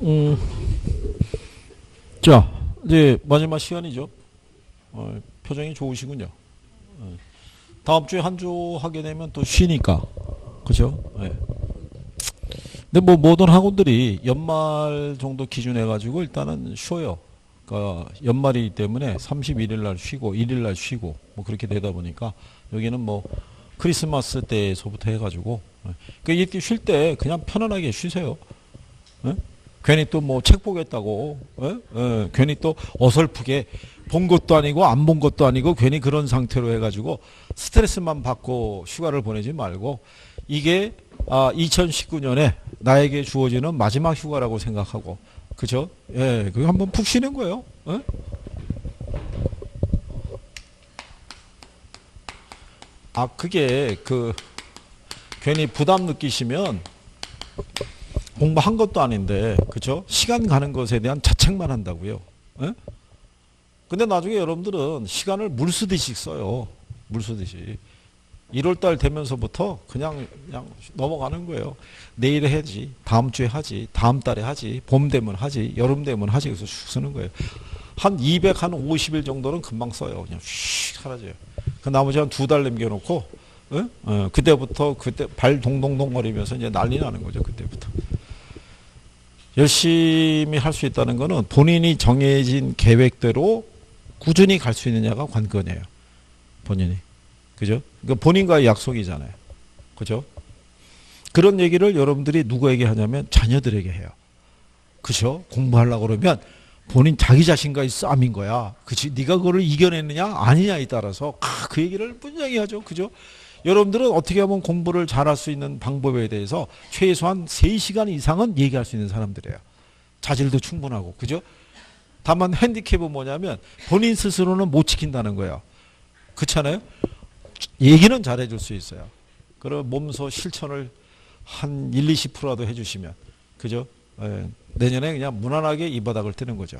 음, 자, 이제 마지막 시간이죠. 표정이 좋으시군요. 다음 주에 한 주 하게 되면 또 쉬니까. 그죠? 네. 근데 뭐 모든 학원들이 연말 정도 기준해가지고 일단은 쉬어요. 그러니까 연말이기 때문에 31일 날 쉬고 1일 날 쉬고 뭐 그렇게 되다 보니까 여기는 뭐 크리스마스 때에서부터 해가지고 그러니까 이렇게 쉴 때 그냥 편안하게 쉬세요. 예? 괜히 또 뭐 책 보겠다고 괜히 또 어설프게 본 것도 아니고 안 본 것도 아니고 괜히 그런 상태로 해가지고 스트레스만 받고 휴가를 보내지 말고 이게 2019년에 나에게 주어지는 마지막 휴가라고 생각하고 그죠? 예, 그거 한번 푹 쉬는 거예요. 예? 그게 괜히 부담 느끼시면 공부한 것도 아닌데 그죠? 시간 가는 것에 대한 자책만 한다고요. 예? 근데 나중에 여러분들은 시간을 물 쓰듯이 써요. 물 쓰듯이. 1월달 되면서부터 그냥 넘어가는 거예요. 내일 해야지, 다음 주에 하지, 다음 달에 하지, 봄 되면 하지, 여름 되면 하지. 그래서 슉 쓰는 거예요. 한 50일 정도는 금방 써요. 그냥 슉 사라져요. 그 나머지 한 2달 남겨놓고 그때부터 그때 발 동동동 거리면서 이제 난리 나는 거죠. 그때부터. 열심히 할 수 있다는 거는 본인이 정해진 계획대로 꾸준히 갈 수 있느냐가 관건이에요. 본인이. 그죠? 그러니까 본인과의 약속이잖아요. 그죠? 그런 얘기를 여러분들이 누구에게 하냐면 자녀들에게 해요. 그죠? 공부하려고 그러면 본인 자기 자신과의 싸움인 거야. 그치? 네가 그거를 이겨내느냐 아니냐에 따라서 그 얘기를 분명히 하죠. 그죠? 여러분들은 어떻게 하면 공부를 잘할 수 있는 방법에 대해서 최소한 3시간 이상은 얘기할 수 있는 사람들이에요. 자질도 충분하고. 그죠? 다만 핸디캡은 뭐냐면 본인 스스로는 못 지킨다는 거예요. 그렇잖아요? 얘기는 잘해줄 수 있어요. 그럼 몸소 실천을 한 1-20%라도 해주시면 그죠? 내년에 그냥 무난하게 이 바닥을 뜨는 거죠.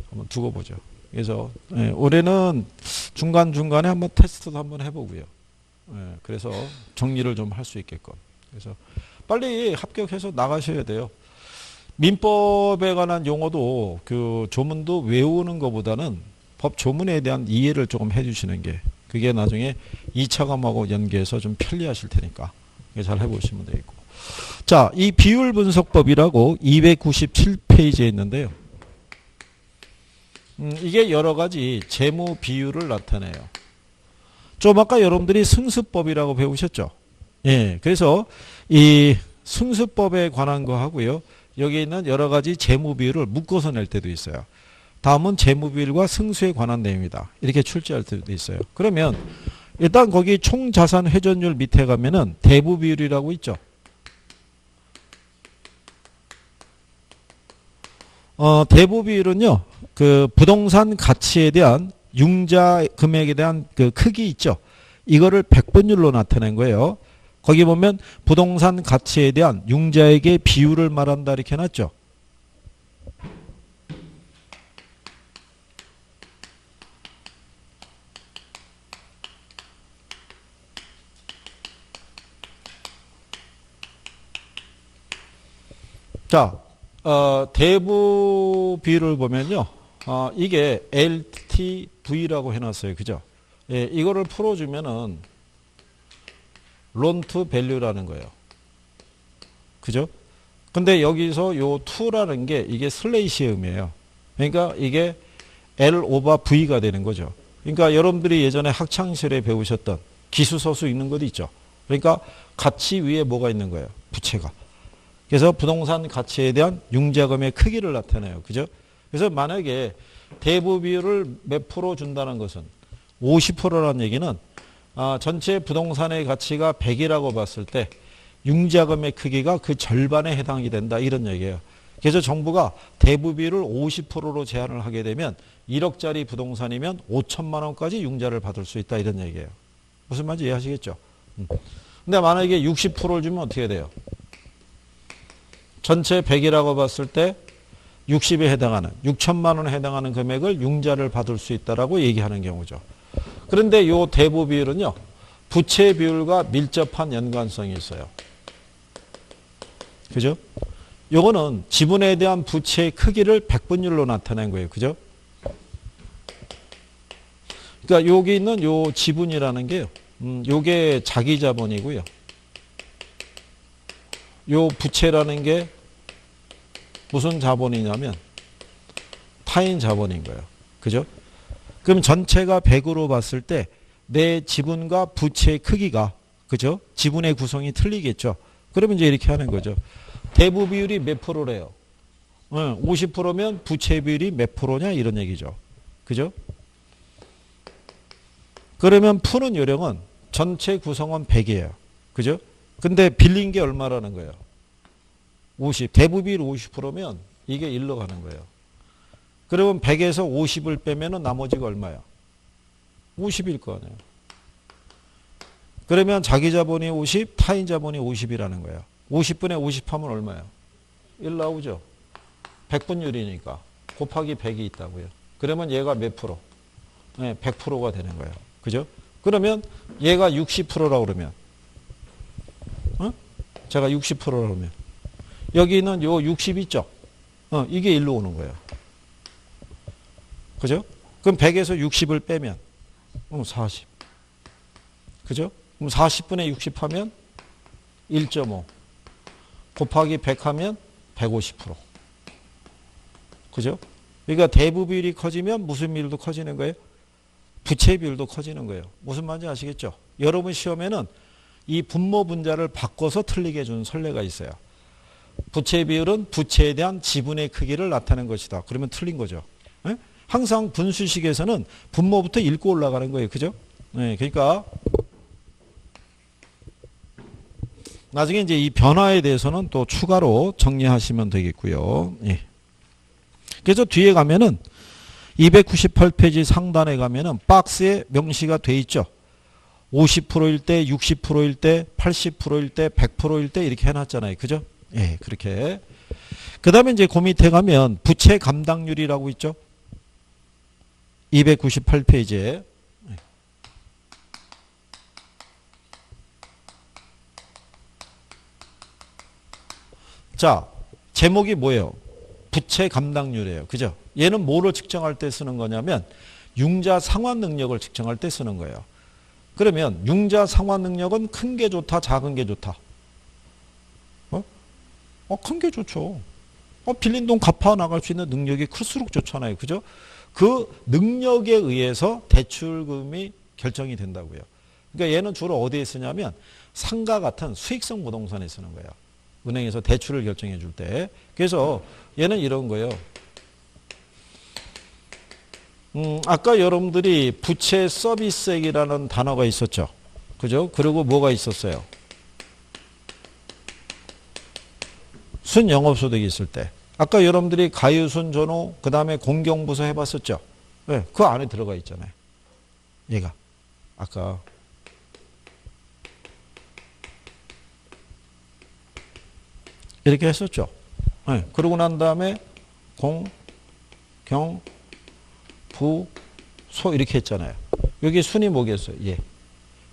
한번 두고 보죠. 그래서 올해는 중간중간에 한번 테스트도 한번 해보고요. 그래서 정리를 좀 할 수 있게끔. 그래서 빨리 합격해서 나가셔야 돼요. 민법에 관한 용어도 그 조문도 외우는 것보다는 법 조문에 대한 이해를 조금 해주시는 게 그게 나중에 2차 과목하고 연계해서 좀 편리하실 테니까 잘 해보시면 되겠고. 자, 이 비율 분석법이라고 297페이지에 있는데요. 이게 여러 가지 재무 비율을 나타내요. 좀 아까 여러분들이 승수법이라고 배우셨죠? 예, 그래서 이 승수법에 관한 거 하고요. 여기 있는 여러 가지 재무 비율을 묶어서 낼 때도 있어요. 다음은 재무 비율과 승수에 관한 내용이다. 이렇게 출제할 때도 있어요. 그러면 일단 거기 총 자산 회전율 밑에 가면은 대부 비율이라고 있죠. 대부 비율은요. 그 부동산 가치에 대한 융자 금액에 대한 그 크기 있죠. 이거를 백분율로 나타낸 거예요. 거기 보면 부동산 가치에 대한 융자액의 비율을 말한다 이렇게 해놨죠. 자, 대부 비율을 보면요. 이게 LTV라고 해놨어요. 그죠? 예, 이거를 풀어주면은 론 투 밸류라는 거예요. 그죠? 근데 여기서 요 2라는 게 이게 슬레이시의 의미예요. 그러니까 이게 L 오버 V가 되는 거죠. 그러니까 여러분들이 예전에 학창시절에 배우셨던 기수서수 있는 것도 있죠. 그러니까 가치 위에 뭐가 있는 거예요? 부채가. 그래서 부동산 가치에 대한 융자금의 크기를 나타내요. 그죠? 그래서 만약에 대부 비율을 몇 프로 준다는 것은 50%라는 얘기는 전체 부동산의 가치가 100이라고 봤을 때 융자금의 크기가 그 절반에 해당이 된다. 이런 얘기예요. 그래서 정부가 대부 비율을 50%로 제한을 하게 되면 1억짜리 부동산이면 5천만 원까지 융자를 받을 수 있다. 이런 얘기예요. 무슨 말인지 이해하시겠죠? 근데 만약에 60%를 주면 어떻게 돼요? 전체 100이라고 봤을 때 60에 해당하는 6천만 원에 해당하는 금액을 융자를 받을 수 있다라고 얘기하는 경우죠. 그런데 이 대부 비율은요. 부채 비율과 밀접한 연관성이 있어요. 그죠? 요거는 지분에 대한 부채의 크기를 백분율로 나타낸 거예요. 그죠? 그러니까 여기 있는 요 지분이라는 게요. 요게 자기 자본이고요. 요 부채라는 게 무슨 자본이냐면 타인 자본인 거예요. 그죠? 그럼 전체가 100으로 봤을 때 내 지분과 부채의 크기가, 그죠? 지분의 구성이 틀리겠죠. 그러면 이제 이렇게 하는 거죠. 대부 비율이 몇 프로래요? 50%면 부채 비율이 몇 프로냐 이런 얘기죠. 그죠? 그러면 푸는 요령은 전체 구성은 100이에요. 그죠? 근데 빌린 게 얼마라는 거예요? 50. 대부 비율 50%면 이게 1로 가는 거예요. 그러면 100에서 50을 빼면 나머지가 얼마야? 50일 거 아니에요. 그러면 자기 자본이 50, 타인 자본이 50이라는 거예요. 50분의 50 하면 얼마예요? 1 나오죠. 100분율이니까 곱하기 100이 있다고요. 그러면 얘가 몇 프로? 네, 100%가 되는 거예요. 그죠? 그러면 얘가 60%라고 그러면 제가 60%라고 그러면 여기는 요 60 있죠? 이게 1로 오는 거예요. 그죠? 그럼 100에서 60을 빼면 40. 그죠? 그럼 40분의 60 하면 1.5 곱하기 100 하면 150%. 그죠? 그러니까 대부 비율이 커지면 무슨 비율도 커지는 거예요? 부채 비율도 커지는 거예요. 무슨 말인지 아시겠죠? 여러분 시험에는 이 분모 분자를 바꿔서 틀리게 해준 선례가 있어요. 부채 비율은 부채에 대한 지분의 크기를 나타내는 것이다. 그러면 틀린 거죠. 네? 항상 분수식에서는 분모부터 읽고 올라가는 거예요. 그죠? 네, 그러니까 나중에 이제 이 변화에 대해서는 또 추가로 정리하시면 되겠고요. 예. 그래서 뒤에 가면은 298페이지 상단에 가면은 박스에 명시가 돼 있죠. 50%일 때, 60%일 때, 80%일 때, 100%일 때 이렇게 해놨잖아요. 그죠? 예, 그렇게. 그 다음에 이제 그 밑에 가면 부채 감당률이라고 있죠. 298페이지에. 자, 제목이 뭐예요? 부채 감당률이에요. 그죠? 얘는 뭐를 측정할 때 쓰는 거냐면 융자 상환 능력을 측정할 때 쓰는 거예요. 그러면 융자 상환 능력은 큰 게 좋다, 작은 게 좋다? 큰 게 좋죠. 빌린 돈 갚아 나갈 수 있는 능력이 클수록 좋잖아요. 그죠? 그 능력에 의해서 대출금이 결정이 된다고요. 그러니까 얘는 주로 어디에 쓰냐면 상가 같은 수익성 부동산에 쓰는 거예요. 은행에서 대출을 결정해 줄 때. 그래서 얘는 이런 거예요. 아까 여러분들이 부채 서비스액이라는 단어가 있었죠. 그죠? 그리고 뭐가 있었어요? 순영업소득이 있을 때. 아까 여러분들이 가유순 전후 그 다음에 공경부서 해봤었죠. 네, 그 안에 들어가 있잖아요. 얘가 아까 이렇게 했었죠. 네, 그러고 난 다음에 공, 경, 부, 소 이렇게 했잖아요. 여기 순이 뭐겠어요? 예.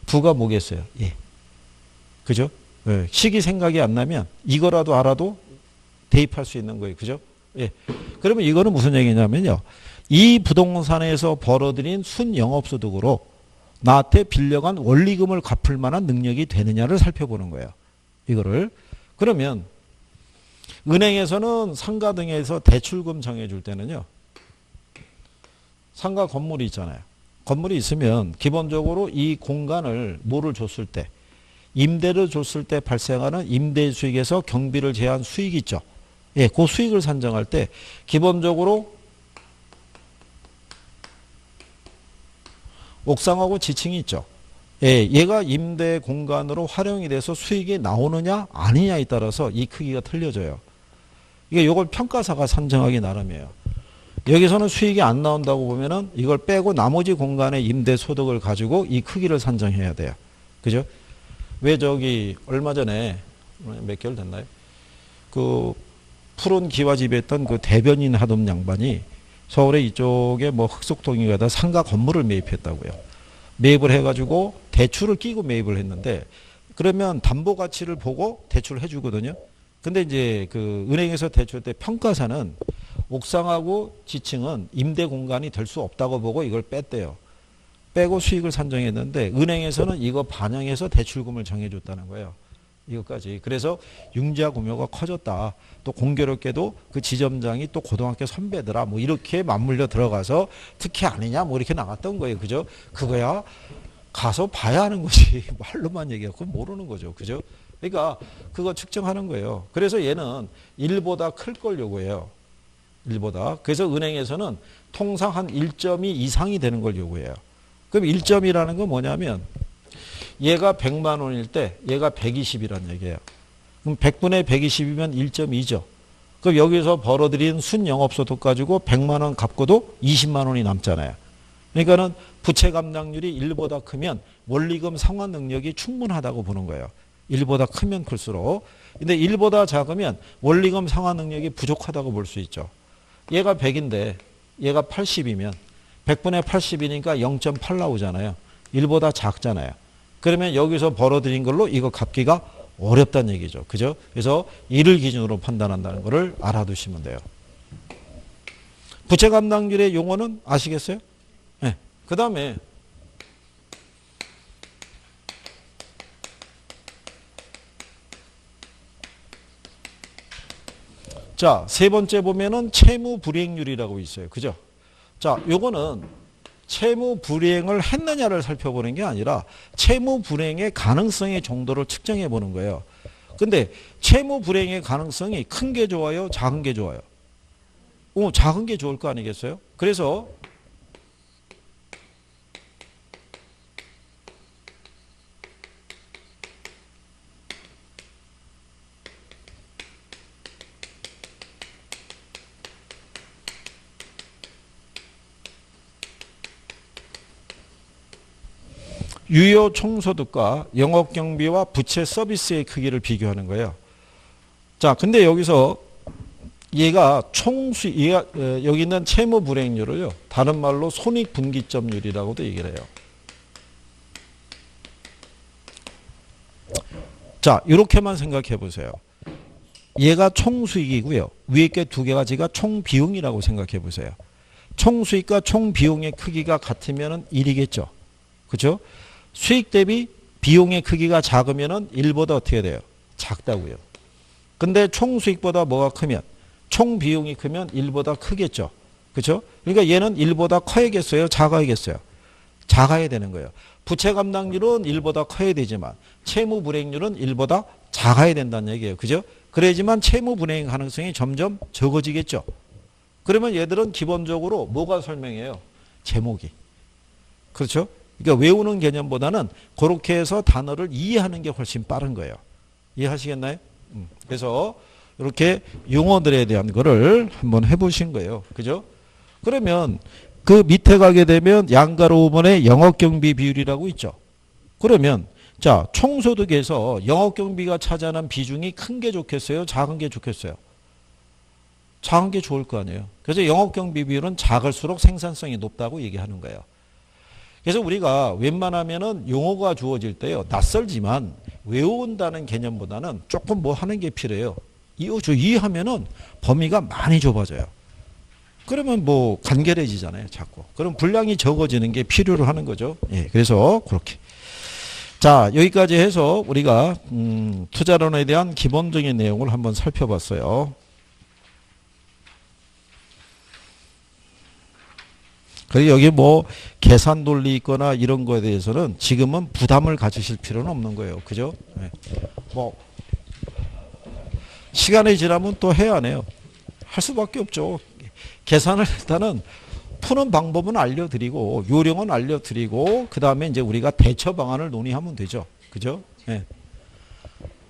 부가 뭐겠어요? 예. 그죠? 네, 식이 생각이 안 나면 이거라도 알아도 대입할 수 있는 거예요. 그죠? 예. 그러면 이거는 무슨 얘기냐면요. 이 부동산에서 벌어들인 순영업소득으로 나한테 빌려간 원리금을 갚을 만한 능력이 되느냐를 살펴보는 거예요. 이거를. 그러면 은행에서는 상가 등에서 대출금 정해줄 때는요. 상가 건물이 있잖아요. 건물이 있으면 기본적으로 이 공간을 뭐를 줬을 때 임대를 줬을 때 발생하는 임대 수익에서 경비를 제한 수익이 있죠. 예, 그 수익을 산정할 때 기본적으로 옥상하고 지층이 있죠. 예, 얘가 임대 공간으로 활용이 돼서 수익이 나오느냐 아니냐에 따라서 이 크기가 틀려져요. 이게 이걸 평가사가 산정하기 나름이에요. 여기서는 수익이 안 나온다고 보면은 이걸 빼고 나머지 공간의 임대 소득을 가지고 이 크기를 산정해야 돼요. 그죠? 왜 저기 얼마 전에 몇 개월 됐나요? 그 푸른 기와 지배했던 그 대변인 하던 양반이 서울의 이쪽에 뭐 흑석동이 가다 상가 건물을 매입했다고요. 매입을 해가지고 대출을 끼고 매입을 했는데 그러면 담보 가치를 보고 대출을 해주거든요. 근데 이제 그 은행에서 대출할 때 평가사는 옥상하고 지층은 임대 공간이 될 수 없다고 보고 이걸 뺐대요. 빼고 수익을 산정했는데 은행에서는 이거 반영해서 대출금을 정해줬다는 거예요. 이것까지. 그래서 융자 규모가 커졌다. 또 공교롭게도 그 지점장이 또 고등학교 선배더라. 뭐 이렇게 맞물려 들어가서 특혜 아니냐 뭐 이렇게 나갔던 거예요. 그죠? 그거야 가서 봐야 하는 거지. 말로만 얘기하고 모르는 거죠. 그죠? 그러니까 그거 측정하는 거예요. 그래서 얘는 1보다 클 걸 요구해요. 1보다. 그래서 은행에서는 통상 한 1.2 이상이 되는 걸 요구해요. 그럼 1점이라는 건 뭐냐면 얘가 100만 원일 때 얘가 120이란 얘기예요. 그럼 100분의 120이면 1.2죠. 그럼 여기서 벌어들인 순영업소득 가지고 100만 원 갚고도 20만 원이 남잖아요. 그러니까는 부채 감당률이 1보다 크면 원리금 상환 능력이 충분하다고 보는 거예요. 1보다 크면 클수록. 근데 1보다 작으면 원리금 상환 능력이 부족하다고 볼 수 있죠. 얘가 100인데 얘가 80이면 100분의 80이니까 0.8 나오잖아요. 1보다 작잖아요. 그러면 여기서 벌어들인 걸로 이거 갚기가 어렵다는 얘기죠. 그죠? 그래서 이를 기준으로 판단한다는 것을 알아두시면 돼요. 부채 감당률의 용어는 아시겠어요? 네. 그 다음에 자, 세 번째 보면은 채무 불이행률이라고 있어요. 그죠? 자, 요거는 채무 불이행을 했느냐를 살펴보는 게 아니라 채무 불이행의 가능성의 정도를 측정해 보는 거예요. 근데 채무 불이행의 가능성이 큰 게 좋아요? 작은 게 좋아요? 작은 게 좋을 거 아니겠어요? 그래서 유효 총소득과 영업경비와 부채 서비스의 크기를 비교하는 거예요. 자, 근데 여기서 얘가 여기 있는 채무 불이행률을요, 다른 말로 손익분기점률이라고도 얘기를 해요. 자, 이렇게만 생각해 보세요. 얘가 총수익이고요. 위에 게 두 가지가 총비용이라고 생각해 보세요. 총수익과 총비용의 크기가 같으면 1이겠죠. 그렇죠? 수익 대비 비용의 크기가 작으면 1보다 어떻게 돼요? 작다고요. 근데 총수익보다 뭐가 크면? 총비용이 크면 1보다 크겠죠. 그렇죠? 그러니까 얘는 1보다 커야겠어요? 작아야겠어요? 작아야 되는 거예요. 부채 감당률은 1보다 커야 되지만 채무 불이행률은 1보다 작아야 된다는 얘기예요. 그죠? 그래야지만 채무 불이행 가능성이 점점 적어지겠죠. 그러면 얘들은 기본적으로 뭐가 설명해요? 제목이. 그렇죠? 그러니까 외우는 개념보다는 그렇게 해서 단어를 이해하는 게 훨씬 빠른 거예요. 이해하시겠나요? 그래서 이렇게 용어들에 대한 거를 한번 해보신 거예요. 그죠? 그러면 그 밑에 가게 되면 양가로 5번에 영업경비 비율이라고 있죠. 그러면 자, 총소득에서 영업경비가 차지하는 비중이 큰 게 좋겠어요? 작은 게 좋겠어요? 작은 게 좋을 거 아니에요. 그래서 영업경비 비율은 작을수록 생산성이 높다고 얘기하는 거예요. 그래서 우리가 웬만하면은 용어가 주어질 때요, 낯설지만 외운다는 개념보다는 조금 뭐 하는 게 필요해요. 이해하면은 범위가 많이 좁아져요. 그러면 뭐 간결해지잖아요, 자꾸. 그럼 분량이 적어지는 게 필요로 하는 거죠. 예, 그래서 그렇게. 자, 여기까지 해서 우리가 투자론에 대한 기본적인 내용을 한번 살펴봤어요. 그리고 여기 뭐 계산 논리 있거나 이런 거에 대해서는 지금은 부담을 가지실 필요는 없는 거예요. 그죠? 네. 뭐 시간이 지나면 또 해야 하네요. 할 수밖에 없죠. 계산을 일단은 푸는 방법은 알려드리고 요령은 알려드리고 그 다음에 이제 우리가 대처 방안을 논의하면 되죠. 그죠? 네.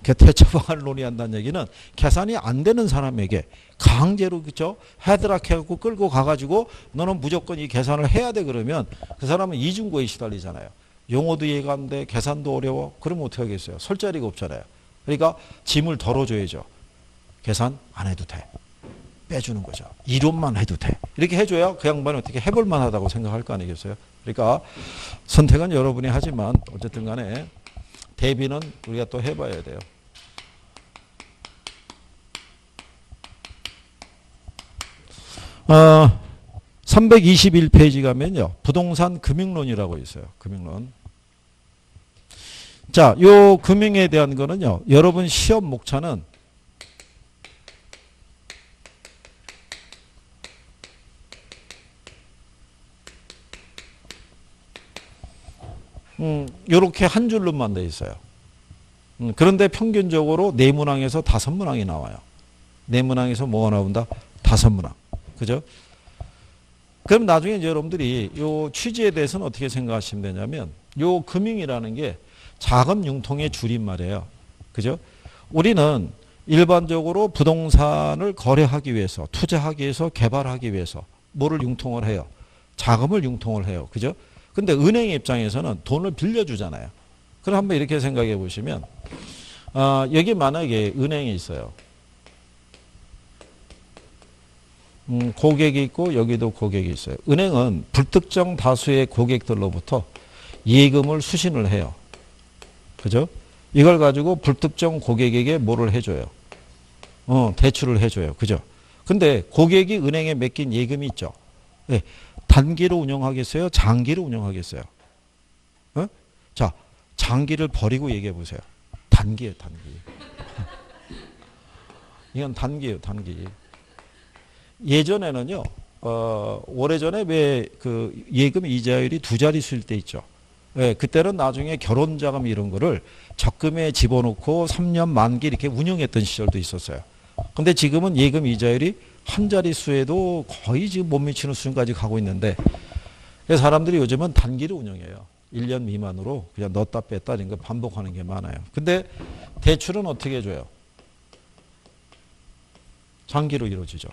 대처 방안을 논의한다는 얘기는 계산이 안 되는 사람에게 강제로 그죠? 헤드락 해갖고 끌고 가가지고 너는 무조건 이 계산을 해야 돼 그러면 그 사람은 이중고에 시달리잖아요. 용어도 이해가 안 돼, 계산도 어려워. 그러면 어떻게 하겠어요? 설 자리가 없잖아요. 그러니까 짐을 덜어줘야죠. 계산 안 해도 돼. 빼주는 거죠. 이론만 해도 돼. 이렇게 해줘야 그 양반이 어떻게 해볼 만하다고 생각할 거 아니겠어요? 그러니까 선택은 여러분이 하지만 어쨌든 간에 대비는 우리가 또 해봐야 돼요. 321페이지 가면요. 부동산 금융론이라고 있어요. 금융론. 자, 요 금융에 대한 거는요. 여러분 시험 목차는 요렇게 한 줄로만 돼 있어요. 그런데 평균적으로 4문항에서 5문항이 나와요. 4문항에서 뭐가 나온다? 5문항. 그죠? 그럼 나중에 이제 여러분들이 요 취지에 대해서는 어떻게 생각하시면 되냐면 요 금융이라는 게 자금 융통의 줄임말이에요. 그죠? 우리는 일반적으로 부동산을 거래하기 위해서, 투자하기 위해서, 개발하기 위해서 뭐를 융통을 해요? 자금을 융통을 해요. 그죠? 근데 은행의 입장에서는 돈을 빌려주잖아요. 그럼 한번 이렇게 생각해 보시면 여기 만약에 은행이 있어요. 고객이 있고 여기도 고객이 있어요. 은행은 불특정 다수의 고객들로부터 예금을 수신을 해요. 그죠? 이걸 가지고 불특정 고객에게 뭐를 해줘요? 대출을 해줘요. 그죠? 근데 고객이 은행에 맡긴 예금이 있죠. 네. 단기로 운영하겠어요? 장기로 운영하겠어요? 자, 장기를 버리고 얘기해 보세요. 단기예요, 단기. 이건 단기예요, 단기. 예전에는요, 오래전에 왜 그 예금 이자율이 2자릿수일 때 있죠. 예, 그때는 나중에 결혼자금 이런 거를 적금에 집어넣고 3년 만기 이렇게 운영했던 시절도 있었어요. 근데 지금은 예금 이자율이 한 자릿수에도 거의 지금 못 미치는 수준까지 가고 있는데 사람들이 요즘은 단기로 운영해요. 1년 미만으로 그냥 넣었다 뺐다 이런 거 반복하는 게 많아요. 근데 대출은 어떻게 해줘요? 장기로 이루어지죠.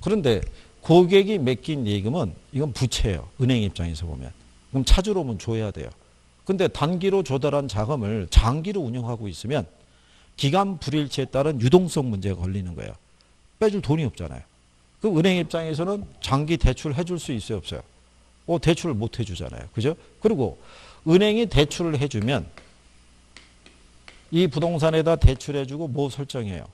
그런데 고객이 맡긴 예금은 이건 부채예요. 은행 입장에서 보면. 그럼 찾으러 오면 줘야 돼요. 근데 단기로 조달한 자금을 장기로 운영하고 있으면 기간 불일치에 따른 유동성 문제가 걸리는 거예요. 빼줄 돈이 없잖아요. 그 은행 입장에서는 장기 대출 해줄 수 있어요, 없어요? 대출을 못 해주잖아요. 그죠? 그리고 은행이 대출을 해주면 이 부동산에다 대출해주고 뭐 설정해요?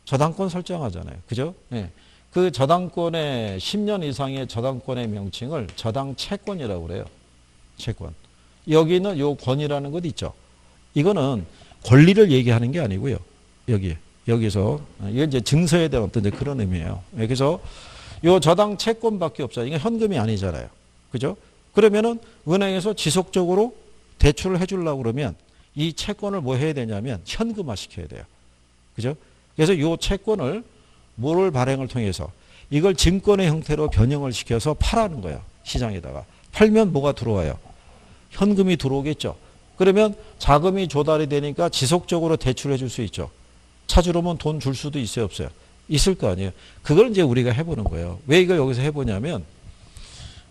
저당권 설정하잖아요. 그죠? 네. 그 저당권의 10년 이상의 저당권의 명칭을 저당채권이라고 그래요. 채권. 여기는 요 권이라는 것 있죠. 이거는 권리를 얘기하는 게 아니고요. 여기서 이게 이제 증서에 대한 어떤 그런 의미예요. 그래서 요 저당 채권밖에 없어요. 이게 현금이 아니잖아요. 그죠? 그러면은 은행에서 지속적으로 대출을 해주려고 그러면 이 채권을 뭐 해야 되냐면 현금화 시켜야 돼요. 그죠? 그래서 요 채권을 뭐를 발행을 통해서 이걸 증권의 형태로 변형을 시켜서 팔라는 거예요. 시장에다가. 팔면 뭐가 들어와요? 현금이 들어오겠죠. 그러면 자금이 조달이 되니까 지속적으로 대출해 줄 수 있죠. 찾으러 오면 돈 줄 수도 있어요, 없어요? 있을 거 아니에요. 그걸 이제 우리가 해보는 거예요. 왜 이걸 여기서 해보냐면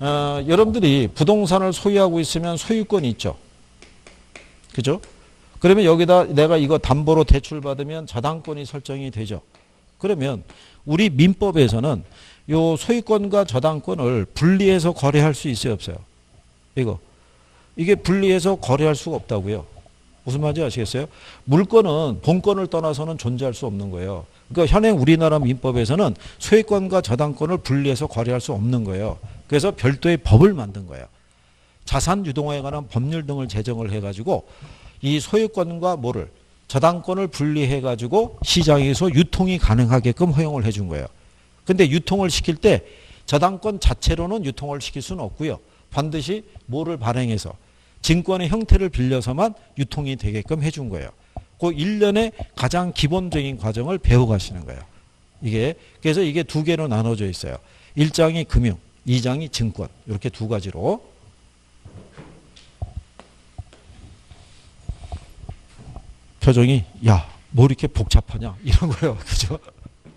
여러분들이 부동산을 소유하고 있으면 소유권이 있죠. 그죠? 그러면 여기다 내가 이거 담보로 대출 받으면 저당권이 설정이 되죠. 그러면 우리 민법에서는 요 소유권과 저당권을 분리해서 거래할 수 있어요, 없어요? 이게 분리해서 거래할 수가 없다고요. 무슨 말인지 아시겠어요? 물건은 본권을 떠나서는 존재할 수 없는 거예요. 그러니까 현행 우리나라 민법에서는 소유권과 저당권을 분리해서 거래할 수 없는 거예요. 그래서 별도의 법을 만든 거예요. 자산 유동화에 관한 법률 등을 제정을 해가지고 이 소유권과 저당권을 분리해가지고 시장에서 유통이 가능하게끔 허용을 해준 거예요. 근데 유통을 시킬 때 저당권 자체로는 유통을 시킬 수는 없고요. 반드시 뭐를 발행해서 증권의 형태를 빌려서만 유통이 되게끔 해준 거예요. 그 일련의 가장 기본적인 과정을 배워가시는 거예요. 그래서 이게 두 개로 나눠져 있어요. 1장이 금융, 2장이 증권. 이렇게 두 가지로. 표정이 뭐 이렇게 복잡하냐 이런 거예요. 그죠?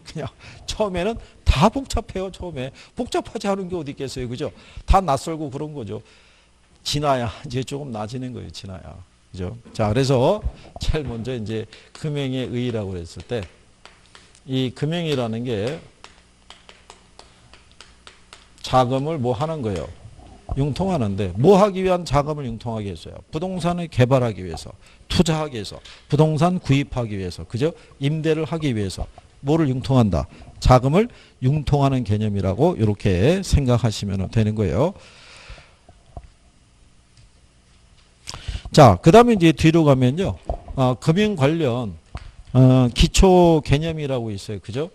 그냥 처음에는 다 복잡해요. 처음에 복잡하지 않은 게 어디 있겠어요. 그죠? 다 낯설고 그런 거죠. 지나야 이제 조금 나아지는 거예요. 지나야. 그죠? 자, 그래서 제일 먼저 이제 금융의 의의라고 그랬을 때 이 금융이라는 게 자금을 뭐 하는 거예요? 융통하는데 뭐 하기 위한 자금을 융통하기 위해서요? 부동산을 개발하기 위해서, 투자하기 위해서, 부동산 구입하기 위해서, 그죠? 임대를 하기 위해서 뭐를 융통한다? 자금을 융통하는 개념이라고 이렇게 생각하시면 되는 거예요. 자, 그 다음에 이제 뒤로 가면요. 금융 관련, 기초 개념이라고 있어요. 그죠?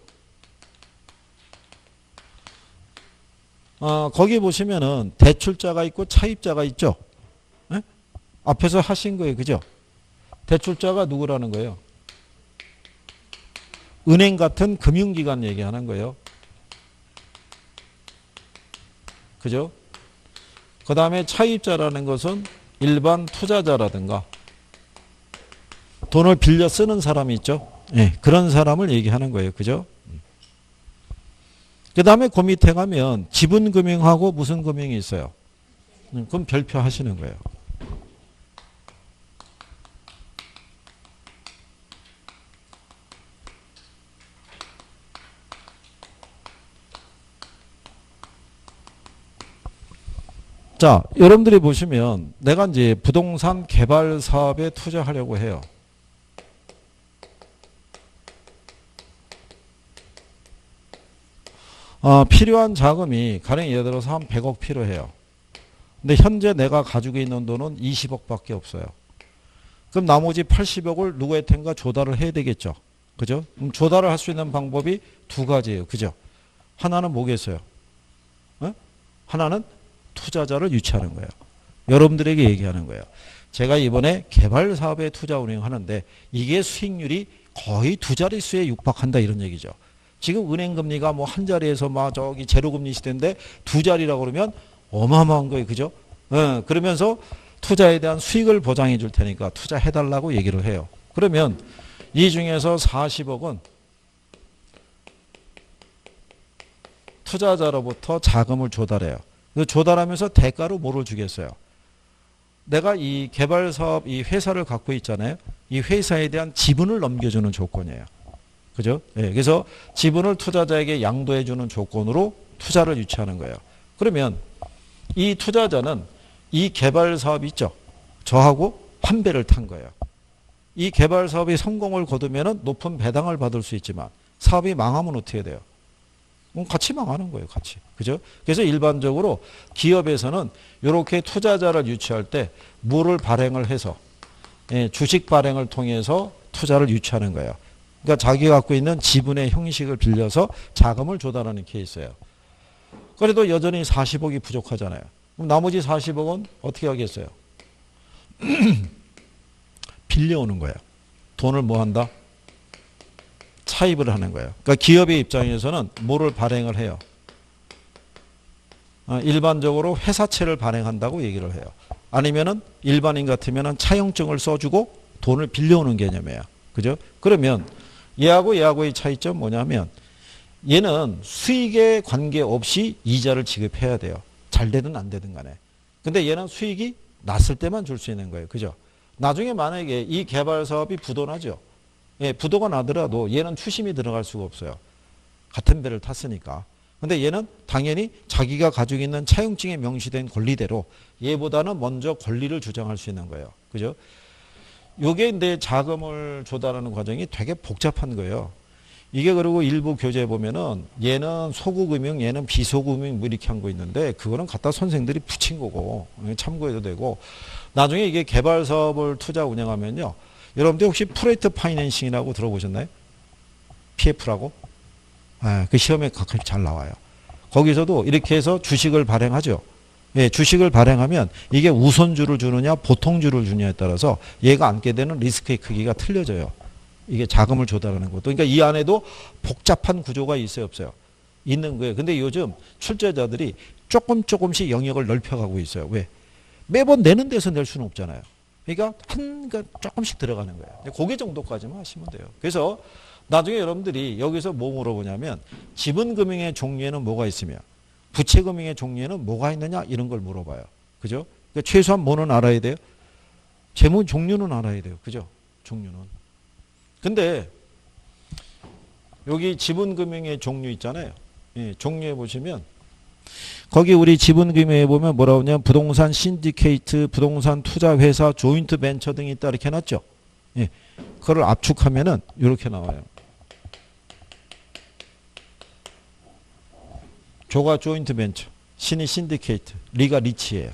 거기 보시면은 대출자가 있고 차입자가 있죠? 에? 앞에서 하신 거예요. 그죠? 대출자가 누구라는 거예요? 은행 같은 금융기관 얘기하는 거예요. 그죠? 그 다음에 차입자라는 것은 일반 투자자라든가 돈을 빌려 쓰는 사람이 있죠. 네, 그런 사람을 얘기하는 거예요. 그죠? 그 다음에 그 밑에 가면 지분금융하고 무슨 금융이 있어요? 그럼 별표 하시는 거예요. 자, 여러분들이 보시면 내가 이제 부동산 개발 사업에 투자하려고 해요. 필요한 자금이 가령 예를 들어서 한 100억 필요해요. 근데 현재 내가 가지고 있는 돈은 20억밖에 없어요. 그럼 나머지 80억을 누구한테인가 조달을 해야 되겠죠. 그죠? 그럼 조달을 할 수 있는 방법이 두 가지예요. 그죠? 하나는 뭐겠어요? 하나는 투자자를 유치하는 거예요. 여러분들에게 얘기하는 거예요. 제가 이번에 개발 사업에 투자 운영하는데 이게 수익률이 거의 두 자릿수에 육박한다 이런 얘기죠. 지금 은행 금리가 뭐 한 자리에서 막 저기 제로 금리 시대인데 두 자리라고 그러면 어마어마한 거예요. 그죠? 그러면서 투자에 대한 수익을 보장해 줄 테니까 투자해 달라고 얘기를 해요. 그러면 이 중에서 40억은 투자자로부터 자금을 조달해요. 조달하면서 대가로 뭐를 주겠어요? 내가 이 개발 사업 이 회사를 갖고 있잖아요. 이 회사에 대한 지분을 넘겨주는 조건이에요. 그죠? 네, 그래서 지분을 투자자에게 양도해 주는 조건으로 투자를 유치하는 거예요. 그러면 이 투자자는 이 개발 사업 있죠? 저하고 한 배를 탄 거예요. 이 개발 사업이 성공을 거두면 높은 배당을 받을 수 있지만 사업이 망하면 어떻게 돼요? 같이 망하는 거예요. 같이. 그죠? 그래서 일반적으로 기업에서는 이렇게 투자자를 유치할 때 뭐를 발행을 해서 주식 발행을 통해서 투자를 유치하는 거예요. 그러니까 자기가 갖고 있는 지분의 형식을 빌려서 자금을 조달하는 케이스예요. 그래도 여전히 40억이 부족하잖아요. 그럼 나머지 40억은 어떻게 하겠어요? 빌려오는 거예요. 돈을 뭐 한다? 차입을 하는 거예요. 그러니까 기업의 입장에서는 뭐를 발행을 해요? 일반적으로 회사채를 발행한다고 얘기를 해요. 아니면은 일반인 같으면은 차용증을 써주고 돈을 빌려오는 개념이에요. 그죠? 그러면 얘하고의 차이점 뭐냐면 얘는 수익에 관계없이 이자를 지급해야 돼요. 잘 되든 안 되든 간에. 근데 얘는 수익이 났을 때만 줄 수 있는 거예요. 그죠? 나중에 만약에 이 개발 사업이 부도나죠. 예, 부도가 나더라도 얘는 추심이 들어갈 수가 없어요. 같은 배를 탔으니까. 근데 얘는 당연히 자기가 가지고 있는 차용증에 명시된 권리대로 얘보다는 먼저 권리를 주장할 수 있는 거예요. 그죠? 요게 내 자금을 조달하는 과정이 되게 복잡한 거예요. 이게 그리고 일부 교재에 보면은 얘는 소구금융, 얘는 비소구금융 뭐 이렇게 한 거 있는데 그거는 갖다 선생들이 붙인 거고 참고해도 되고 나중에 이게 개발 사업을 투자 운영하면요. 여러분들 혹시 프로젝트 파이낸싱이라고 들어보셨나요? PF라고? 그 시험에 가끔 잘 나와요. 거기서도 이렇게 해서 주식을 발행하죠. 예, 주식을 발행하면 이게 우선주를 주느냐 보통주를 주느냐에 따라서 얘가 안게 되는 리스크의 크기가 틀려져요. 이게 자금을 조달하는 것도. 그러니까 이 안에도 복잡한 구조가 있어요, 없어요? 있는 거예요. 근데 요즘 출제자들이 조금씩 영역을 넓혀가고 있어요. 왜? 매번 내는 데서 낼 수는 없잖아요. 그러니까 조금씩 들어가는 거예요. 고개 정도까지만 하시면 돼요. 그래서 나중에 여러분들이 여기서 뭐 물어보냐면 지분금융의 종류에는 뭐가 있으며 부채금융의 종류에는 뭐가 있느냐 이런 걸 물어봐요. 그죠? 그러니까 최소한 뭐는 알아야 돼요? 재무 종류는 알아야 돼요. 그죠? 종류는. 근데 여기 지분금융의 종류 있잖아요. 예, 종류에 보시면 거기 우리 지분금융에 보면 뭐라고 하냐면 부동산 신디케이트, 부동산 투자회사, 조인트 벤처 등이 있다 이렇게 해놨죠. 예, 그걸 압축하면은 이렇게 나와요. 조가 조인트 벤처, 신이 신디케이트, 리가 리치예요.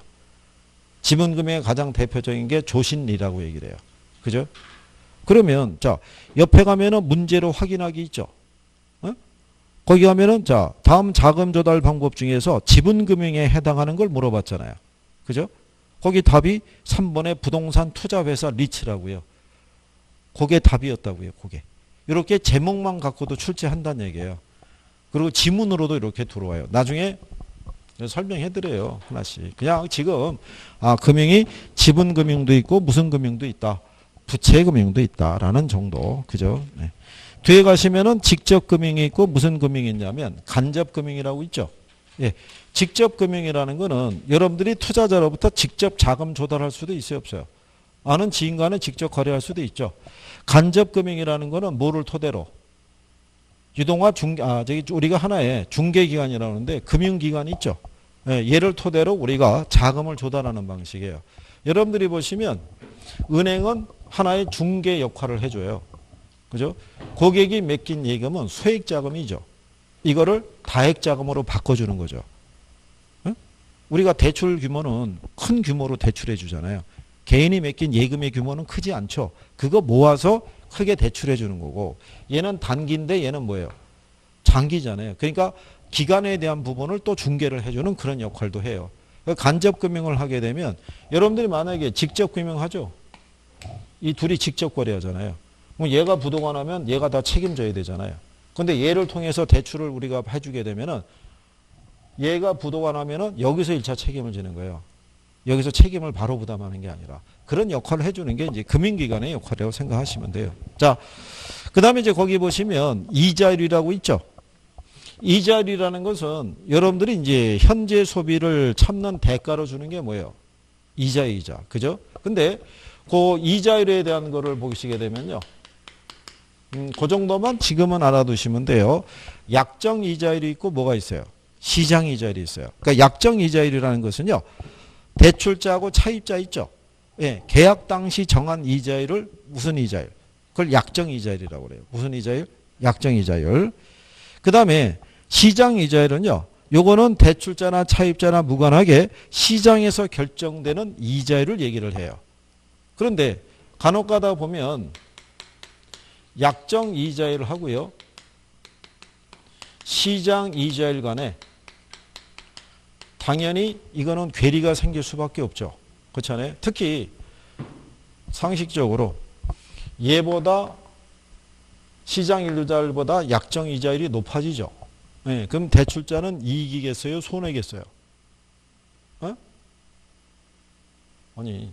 지분금융의 가장 대표적인 게 조신리라고 얘기를 해요. 그죠? 그러면 자 옆에 가면은 문제로 확인하기 있죠. 어? 거기 가면은 자 다음 자금 조달 방법 중에서 지분금융에 해당하는 걸 물어봤잖아요. 그죠? 거기 답이 3번의 부동산 투자회사 리츠라고요. 그게 답이었다고요. 그게. 이렇게 제목만 갖고도 출제한다는 얘기예요. 그리고 지문으로도 이렇게 들어와요. 나중에 설명해드려요. 하나씩. 그냥 지금 금융이 지분금융도 있고 무슨 금융도 있다. 부채금융도 있다라는 정도. 그죠? 네. 뒤에 가시면은 직접금융이 있고 무슨 금융이 있냐면 간접금융이라고 있죠. 예. 직접금융이라는 거는 여러분들이 투자자로부터 직접 자금 조달할 수도 있어요. 없어요. 아는 지인 간에 직접 거래할 수도 있죠. 간접금융이라는 거는 뭐를 토대로 유동화 저기 우리가 하나의 중개기관이라고 하는데 금융기관이 있죠. 예, 얘를 토대로 우리가 자금을 조달하는 방식이에요. 여러분들이 보시면 은행은 하나의 중개 역할을 해줘요. 그죠? 고객이 맡긴 예금은 소액자금이죠. 이거를 다액자금으로 바꿔주는 거죠. 예? 우리가 대출 규모는 큰 규모로 대출해 주잖아요. 개인이 맡긴 예금의 규모는 크지 않죠. 그거 모아서 크게 대출해 주는 거고 얘는 단기인데 얘는 뭐예요? 장기잖아요. 그러니까 기간에 대한 부분을 또 중개를 해주는 그런 역할도 해요. 간접금융을 하게 되면 여러분들이 만약에 직접금융하죠. 이 둘이 직접 거래하잖아요. 그럼 얘가 부도가 나면 얘가 다 책임져야 되잖아요. 그런데 얘를 통해서 대출을 우리가 해주게 되면은 얘가 부도가 나면은 여기서 1차 책임을 지는 거예요. 여기서 책임을 바로 부담하는 게 아니라 그런 역할을 해주는 게 이제 금융기관의 역할이라고 생각하시면 돼요. 자, 그 다음에 이제 거기 보시면 이자율이라고 있죠. 이자율이라는 것은 여러분들이 이제 현재 소비를 참는 대가로 주는 게 뭐예요? 이자이자. 그죠? 근데 그 이자율에 대한 거를 보시게 되면요. 그 정도만 지금은 알아두시면 돼요. 약정 이자율이 있고 뭐가 있어요? 시장 이자율이 있어요. 그러니까 약정 이자율이라는 것은요. 대출자하고 차입자 있죠. 예, 계약 당시 정한 이자율을 무슨 이자율? 그걸 약정 이자율이라고 그래요. 무슨 이자율? 약정 이자율. 그 다음에 시장 이자율은요. 요거는 대출자나 차입자나 무관하게 시장에서 결정되는 이자율을 얘기를 해요. 그런데 간혹 가다 보면 약정 이자율을 하고요. 시장 이자율 간에 당연히 이거는 괴리가 생길 수밖에 없죠. 그렇잖아요. 특히 상식적으로 얘보다 시장 이자율보다 약정 이자율이 높아지죠. 네, 그럼 대출자는 이익이겠어요? 손해겠어요? 어? 아니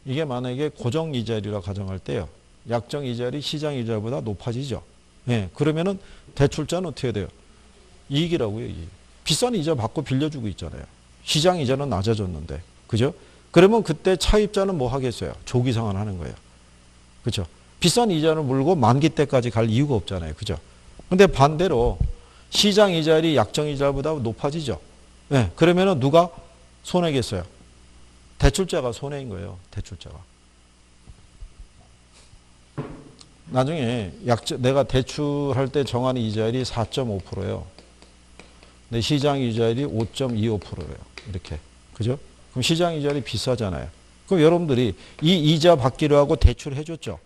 이게 만약에 고정 이자율이라 가정할 때요. 약정 이자율이 시장 이자율보다 높아지죠. 네, 그러면은 대출자는 어떻게 돼요? 이익이라고요. 이익. 비싼 이자 받고 빌려주고 있잖아요. 시장 이자는 낮아졌는데. 그죠? 그러면 그때 차입자는 뭐 하겠어요? 조기 상환하는 거예요. 그죠? 비싼 이자를 물고 만기 때까지 갈 이유가 없잖아요. 그죠? 근데 반대로 시장 이자율이 약정 이자보다 높아지죠. 네, 그러면은 누가 손해겠어요? 대출자가 손해인 거예요. 대출자가. 나중에 내가 대출할 때 정한 이자율이 4.5%예요. 근데 시장 이자율이 5.25%예요. 이렇게. 그죠? 그럼 시장 이자율이 비싸잖아요. 그럼 여러분들이 이 이자 받기로 하고 대출을 해줬죠.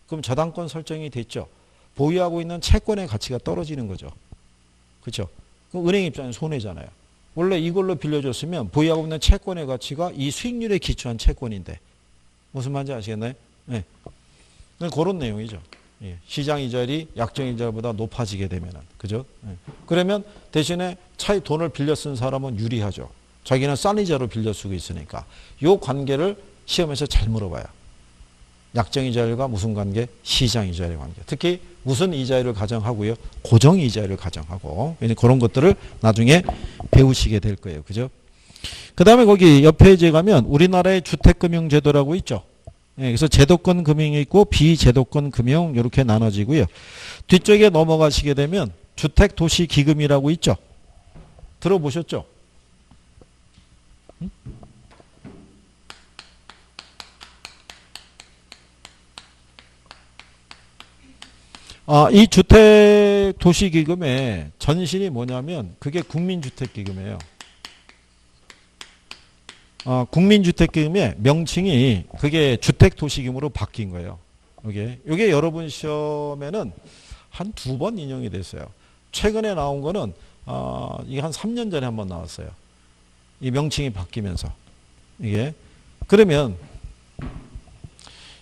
그럼 저당권 설정이 됐죠. 보유하고 있는 채권의 가치가 떨어지는 거죠. 그렇죠? 그럼 은행 입장에 손해잖아요. 원래 이걸로 빌려줬으면 보유하고 있는 채권의 가치가 이 수익률에 기초한 채권인데 무슨 말인지 아시겠나요? 네. 그런 내용이죠. 예. 시장 이자율이 약정 이자율보다 높아지게 되면은 그죠? 예. 그러면 대신에 돈을 빌려 쓴 사람은 유리하죠. 자기는 싼 이자로 빌려 쓰고 있으니까 이 관계를 시험에서 잘 물어봐요. 약정 이자율과 무슨 관계? 시장 이자율의 관계. 특히 무슨 이자율을 가정하고요. 고정 이자율을 가정하고 그런 것들을 나중에 배우시게 될 거예요. 그죠? 그 다음에 거기 옆 페이지에 가면 우리나라의 주택금융제도라고 있죠. 예, 그래서 제도권 금융이 있고 비제도권 금융 이렇게 나눠지고요. 뒤쪽에 넘어가시게 되면 주택도시기금이라고 있죠. 들어보셨죠? 응? 이 주택도시기금의 전신이 뭐냐면 그게 국민주택기금이에요. 국민주택기금의 명칭이 그게 주택도시기금으로 바뀐 거예요. 이게 여러분 시험에는 한 2번 인용이 됐어요. 최근에 나온 거는 이게 한 3년 전에 한번 나왔어요. 이 명칭이 바뀌면서 이게 그러면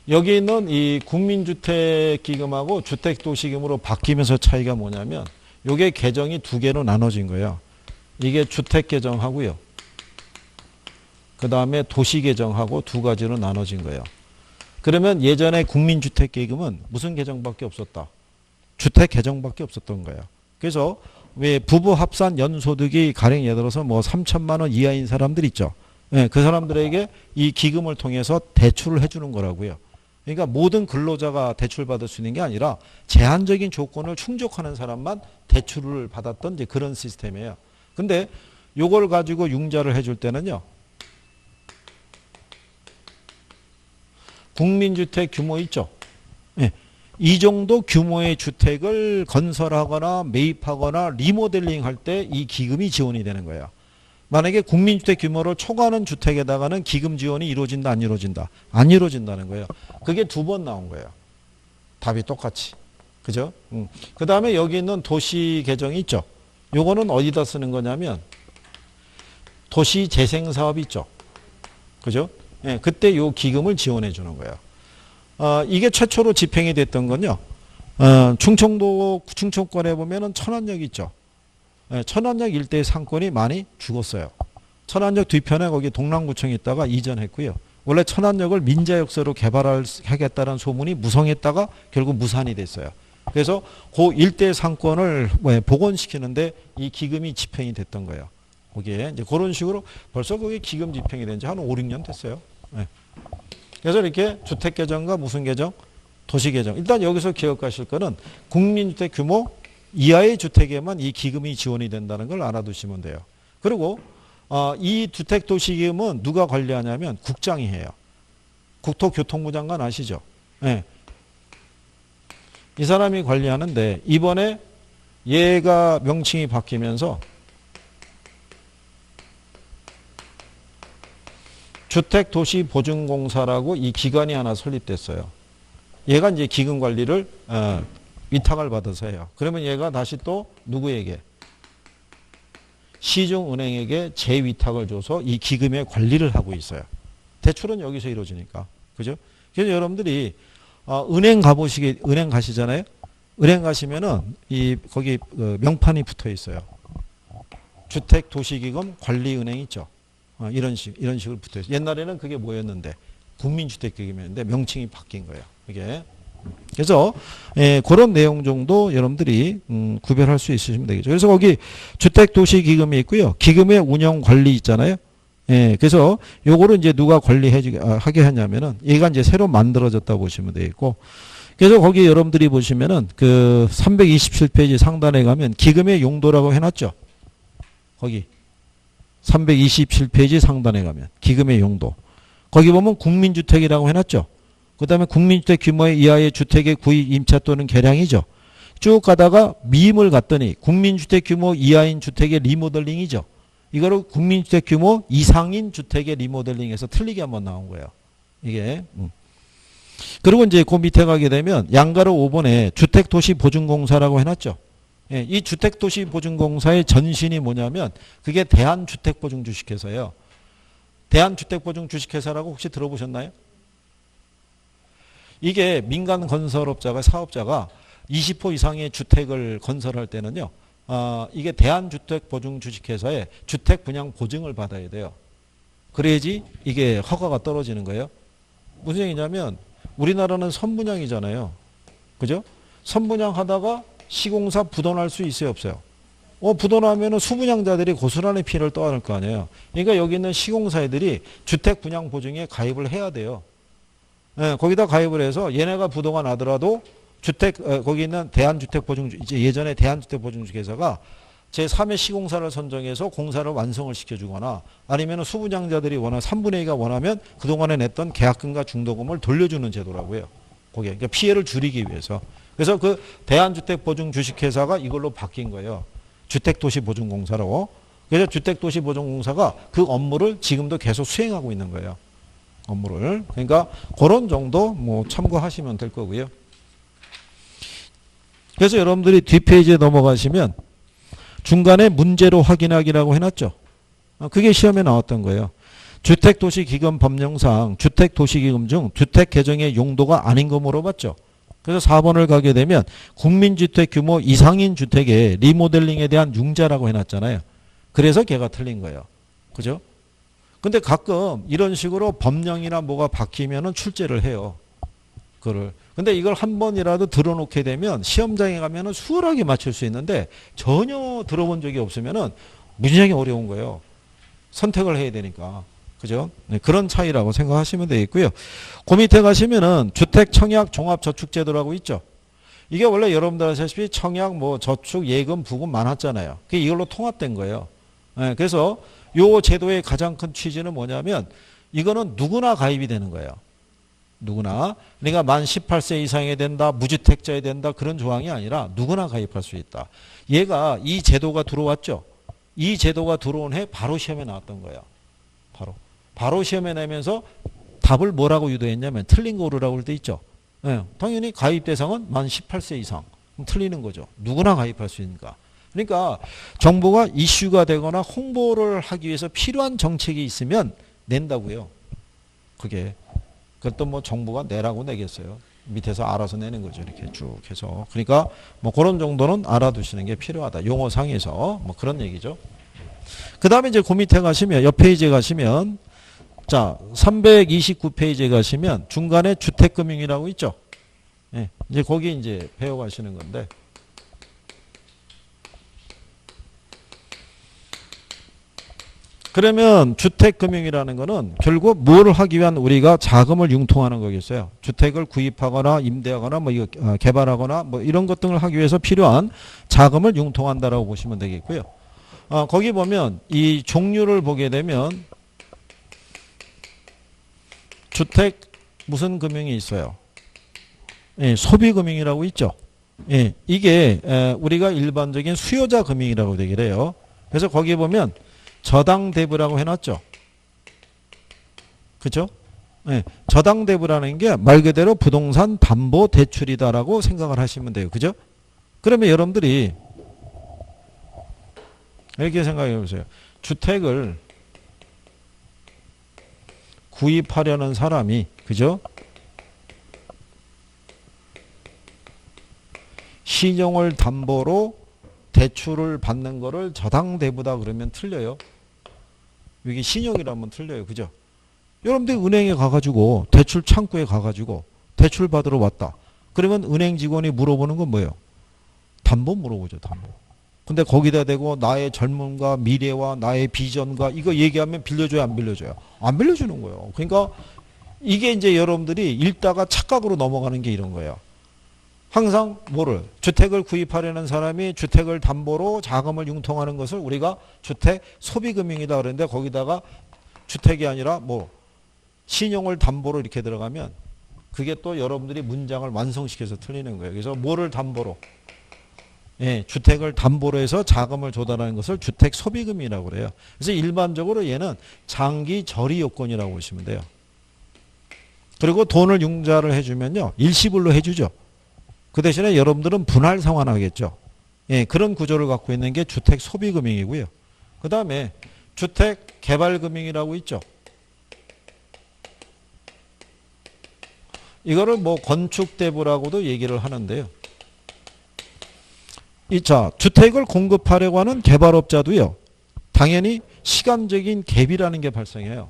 여기 있는 이 국민주택기금하고 주택도시기금으로 바뀌면서 차이가 뭐냐면 이게 계정이 2개로 나눠진 거예요. 이게 주택계정하고요. 그 다음에 도시계정하고 2가지로 나눠진 거예요. 그러면 예전에 국민주택기금은 무슨 계정밖에 없었다? 주택계정밖에 없었던 거예요. 그래서 왜 부부 합산 연소득이 가령 예를 들어서 뭐 3천만 원 이하인 사람들 있죠. 예, 그 사람들에게 이 기금을 통해서 대출을 해주는 거라고요. 그러니까 모든 근로자가 대출받을 수 있는 게 아니라 제한적인 조건을 충족하는 사람만 대출을 받았던 이제 그런 시스템이에요. 근데 요걸 가지고 융자를 해줄 때는요. 국민주택 규모 있죠. 예, 이 정도 규모의 주택을 건설하거나 매입하거나 리모델링 할 때 이 기금이 지원이 되는 거예요. 만약에 국민주택 규모를 초과하는 주택에다가는 기금 지원이 이루어진다 안 이루어진다? 안 이루어진다는 거예요. 그게 2번 나온 거예요. 답이 똑같이. 그죠? 그 다음에 여기 있는 도시 계정이 있죠. 요거는 어디다 쓰는 거냐면 도시 재생사업 있죠. 그죠? 예, 그때 요 기금을 지원해 주는 거예요. 이게 최초로 집행이 됐던 건요. 충청권에 보면은 천안역 있죠. 예, 천안역 일대의 상권이 많이 죽었어요. 천안역 뒤편에 거기 동랑구청이 있다가 이전했고요. 원래 천안역을 민자역세로 개발하겠다는 소문이 무성했다가 결국 무산이 됐어요. 그래서 그 일대 상권을 복원시키는데 이 기금이 집행이 됐던 거예요. 거기에 이제 그런 식으로 벌써 그게 기금 집행이 된 지 한 5, 6년 됐어요. 네. 그래서 이렇게 주택계정과 무슨 계정? 도시계정. 일단 여기서 기억하실 거는 국민주택 규모 이하의 주택에만 이 기금이 지원이 된다는 걸 알아두시면 돼요. 그리고 이 주택도시기금은 누가 관리하냐면 국장이 해요. 국토교통부 장관 아시죠? 네. 이 사람이 관리하는데 이번에 얘가 명칭이 바뀌면서 주택도시보증공사라고 이 기관이 하나 설립됐어요. 얘가 이제 기금 관리를 위탁을 받아서 해요. 그러면 얘가 다시 또 누구에게? 시중은행에게 재위탁을 줘서 이 기금의 관리를 하고 있어요. 대출은 여기서 이루어지니까. 그죠? 그래서 여러분들이 은행 가시잖아요. 은행 가시면은 거기 명판이 붙어 있어요. 주택도시기금 관리은행 있죠. 이런 식으로 붙어 있어요. 옛날에는 그게 뭐였는데? 국민주택기금이었는데 명칭이 바뀐 거예요. 이게. 그래서 그런 내용 정도 여러분들이 구별할 수 있으시면 되겠죠. 그래서 거기 주택도시기금이 있고요. 기금의 운영 관리 있잖아요. 그래서 요거를 이제 누가 하게 하냐면은 얘가 이제 새로 만들어졌다 보시면 되겠고. 그래서 거기 여러분들이 보시면은 그 327페이지 상단에 가면 기금의 용도라고 해놨죠. 거기 327페이지 상단에 가면 기금의 용도. 거기 보면 국민주택이라고 해놨죠. 그 다음에 국민주택 규모의 이하의 주택의 구입, 임차 또는 개량이죠. 쭉 가다가 미임을 갔더니 국민주택 규모 이하인 주택의 리모델링이죠. 이거를 국민주택 규모 이상인 주택의 리모델링에서 틀리게 한번 나온 거예요. 이게. 그리고 이제 그 밑에 가게 되면 양가로 5번에 주택도시보증공사라고 해놨죠. 이 주택도시보증공사의 전신이 뭐냐면 그게 대한주택보증주식회사예요. 대한주택보증주식회사라고 혹시 들어보셨나요? 이게 민간 건설업자가 사업자가 20호 이상의 주택을 건설할 때는요. 이게 대한주택보증주식회사에 주택 분양 보증을 받아야 돼요. 그래야지 이게 허가가 떨어지는 거예요. 무슨 얘기냐면 우리나라는 선분양이잖아요. 그죠? 선분양하다가 시공사 부도날 수 있어요, 없어요? 부도나면은 수분양자들이 고스란히 피해를 떠안을 거 아니에요. 그러니까 여기 있는 시공사들이 주택 분양 보증에 가입을 해야 돼요. 거기다 가입을 해서 얘네가 부도가 나더라도 거기 있는 예전에 대한주택보증주회사가 제3의 시공사를 선정해서 공사를 완성을 시켜주거나 아니면 수분양자들이 3분의 2가 원하면 그동안에 냈던 계약금과 중도금을 돌려주는 제도라고요. 그러니까 피해를 줄이기 위해서. 그래서 그 대한주택보증 주식회사가 이걸로 바뀐 거예요. 주택도시보증공사로. 그래서 주택도시보증공사가 그 업무를 지금도 계속 수행하고 있는 거예요. 업무를. 그러니까 그런 정도 뭐 참고하시면 될 거고요. 그래서 여러분들이 뒷페이지에 넘어가시면 중간에 문제로 확인하기라고 해놨죠. 그게 시험에 나왔던 거예요. 주택도시기금 법령상 주택도시기금 중 주택 개정의 용도가 아닌 거 물어봤죠. 그래서 4번을 가게 되면 국민주택 규모 이상인 주택의 리모델링에 대한 융자라고 해놨잖아요. 그래서 걔가 틀린 거예요. 그죠? 근데 가끔 이런 식으로 법령이나 뭐가 바뀌면은 출제를 해요. 그거를. 근데 이걸 한 번이라도 들어놓게 되면 시험장에 가면은 수월하게 맞출 수 있는데 전혀 들어본 적이 없으면은 무지하게 어려운 거예요. 선택을 해야 되니까. 그죠? 네, 그런 차이라고 생각하시면 되겠고요. 그 밑에 가시면은 주택 청약 종합저축제도라고 있죠. 이게 원래 여러분들 아시다시피 청약 뭐 저축 예금 부금 많았잖아요. 그게 이걸로 통합된 거예요. 네, 그래서 요 제도의 가장 큰 취지는 뭐냐면 이거는 누구나 가입이 되는 거예요. 누구나. 그러니까 만 18세 이상이 된다, 무주택자야 된다 그런 조항이 아니라 누구나 가입할 수 있다. 얘가 이 제도가 들어왔죠. 이 제도가 들어온 해 바로 시험에 나왔던 거예요. 바로 시험에 내면서 답을 뭐라고 유도했냐면 틀린 거 고르라고 할 때 있죠. 네, 당연히 가입 대상은 만 18세 이상. 틀리는 거죠. 누구나 가입할 수 있으니까. 그러니까 정부가 이슈가 되거나 홍보를 하기 위해서 필요한 정책이 있으면 낸다고요. 그게. 그것도 뭐 정부가 내라고 내겠어요. 밑에서 알아서 내는 거죠. 이렇게 쭉 해서. 그러니까 뭐 그런 정도는 알아두시는 게 필요하다. 용어상에서 뭐 그런 얘기죠. 그 다음에 이제 그 밑에 가시면 옆 페이지에 가시면 자 329페이지에 가시면 중간에 주택금융이라고 있죠. 예, 이제 거기 이제 배워가시는 건데 그러면 주택금융이라는 거는 결국 뭘 하기 위한 우리가 자금을 융통하는 거겠어요. 주택을 구입하거나 임대하거나 뭐 이거 개발하거나 뭐 이런 것 등을 하기 위해서 필요한 자금을 융통한다라고 보시면 되겠고요. 거기 보면 이 종류를 보게 되면 주택 무슨 금융이 있어요? 예, 소비금융이라고 있죠. 예, 이게 우리가 일반적인 수요자 금융이라고 되긴 해요. 그래서 거기 보면 저당대부라고 해놨죠. 그죠? 예, 저당대부라는 게 말 그대로 부동산 담보 대출이다라고 생각을 하시면 돼요. 그죠? 그러면 여러분들이 이렇게 생각해 보세요. 주택을 구입하려는 사람이 그죠? 신용을 담보로 대출을 받는 거를 저당대부다 그러면 틀려요. 이게 신용이라면 틀려요. 그죠? 여러분들 은행에 가가지고 대출 창구에 가가지고 대출 받으러 왔다. 그러면 은행 직원이 물어보는 건 뭐예요? 담보 물어보죠. 담보. 근데 거기다 대고 나의 젊음과 미래와 나의 비전과 이거 얘기하면 빌려줘요, 안 빌려줘요? 안 빌려주는 거예요. 그러니까 이게 이제 여러분들이 읽다가 착각으로 넘어가는 게 이런 거예요. 항상 뭐를 주택을 구입하려는 사람이 주택을 담보로 자금을 융통하는 것을 우리가 주택 소비금융이다 그러는데 거기다가 주택이 아니라 뭐 신용을 담보로 이렇게 들어가면 그게 또 여러분들이 문장을 완성시켜서 틀리는 거예요. 그래서 뭐를 담보로? 예, 주택을 담보로 해서 자금을 조달하는 것을 주택 소비금이라고 그래요. 그래서 일반적으로 얘는 장기 저리 요건이라고 보시면 돼요. 그리고 돈을 융자를 해주면요. 일시불로 해주죠. 그 대신에 여러분들은 분할 상환하겠죠. 예, 그런 구조를 갖고 있는 게 주택 소비금융이고요. 그 다음에 주택 개발금융이라고 있죠. 이거를 뭐 건축대부라고도 얘기를 하는데요. 자, 주택을 공급하려고 하는 개발업자도요. 당연히 시간적인 갭이라는 게 발생해요.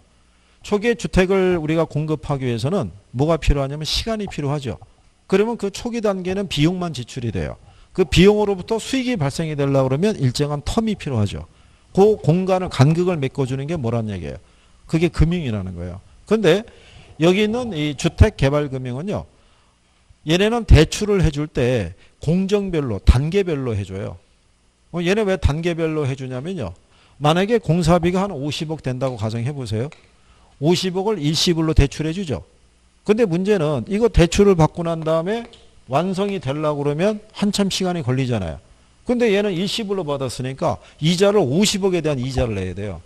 초기에 주택을 우리가 공급하기 위해서는 뭐가 필요하냐면 시간이 필요하죠. 그러면 그 초기 단계는 비용만 지출이 돼요. 그 비용으로부터 수익이 발생이 되려고 그러면 일정한 텀이 필요하죠. 그 공간을 간극을 메꿔주는 게 뭐란 얘기예요. 그게 금융이라는 거예요. 그런데 여기 있는 이 주택개발금융은요. 얘네는 대출을 해줄 때 공정별로 단계별로 해줘요. 얘네 왜 단계별로 해주냐면요. 만약에 공사비가 한 50억 된다고 가정해 보세요. 50억을 일시불로 대출해 주죠. 근데 문제는 이거 대출을 받고 난 다음에 완성이 되려고 그러면 한참 시간이 걸리잖아요. 근데 얘는 일시불로 받았으니까 이자를 50억에 대한 이자를 내야 돼요.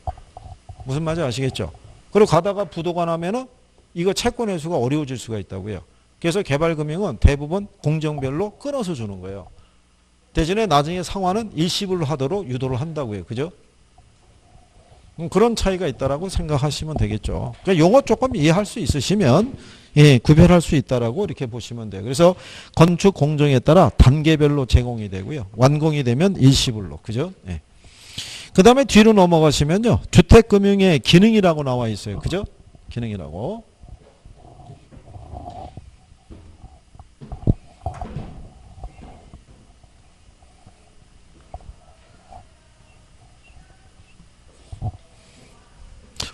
무슨 말인지 아시겠죠? 그리고 가다가 부도가 나면은 이거 채권 회수가 어려워질 수가 있다고요. 그래서 개발금융은 대부분 공정별로 끊어서 주는 거예요. 대신에 나중에 상환은 일시불로 하도록 유도를 한다고요. 그죠? 그런 차이가 있다라고 생각하시면 되겠죠. 그러니까 용어 조금 이해할 수 있으시면 예, 구별할 수 있다라고 이렇게 보시면 돼요. 그래서 건축 공정에 따라 단계별로 제공이 되고요. 완공이 되면 일시불로. 그죠? 예. 그 다음에 뒤로 넘어가시면요. 주택금융의 기능이라고 나와 있어요. 그죠? 기능이라고.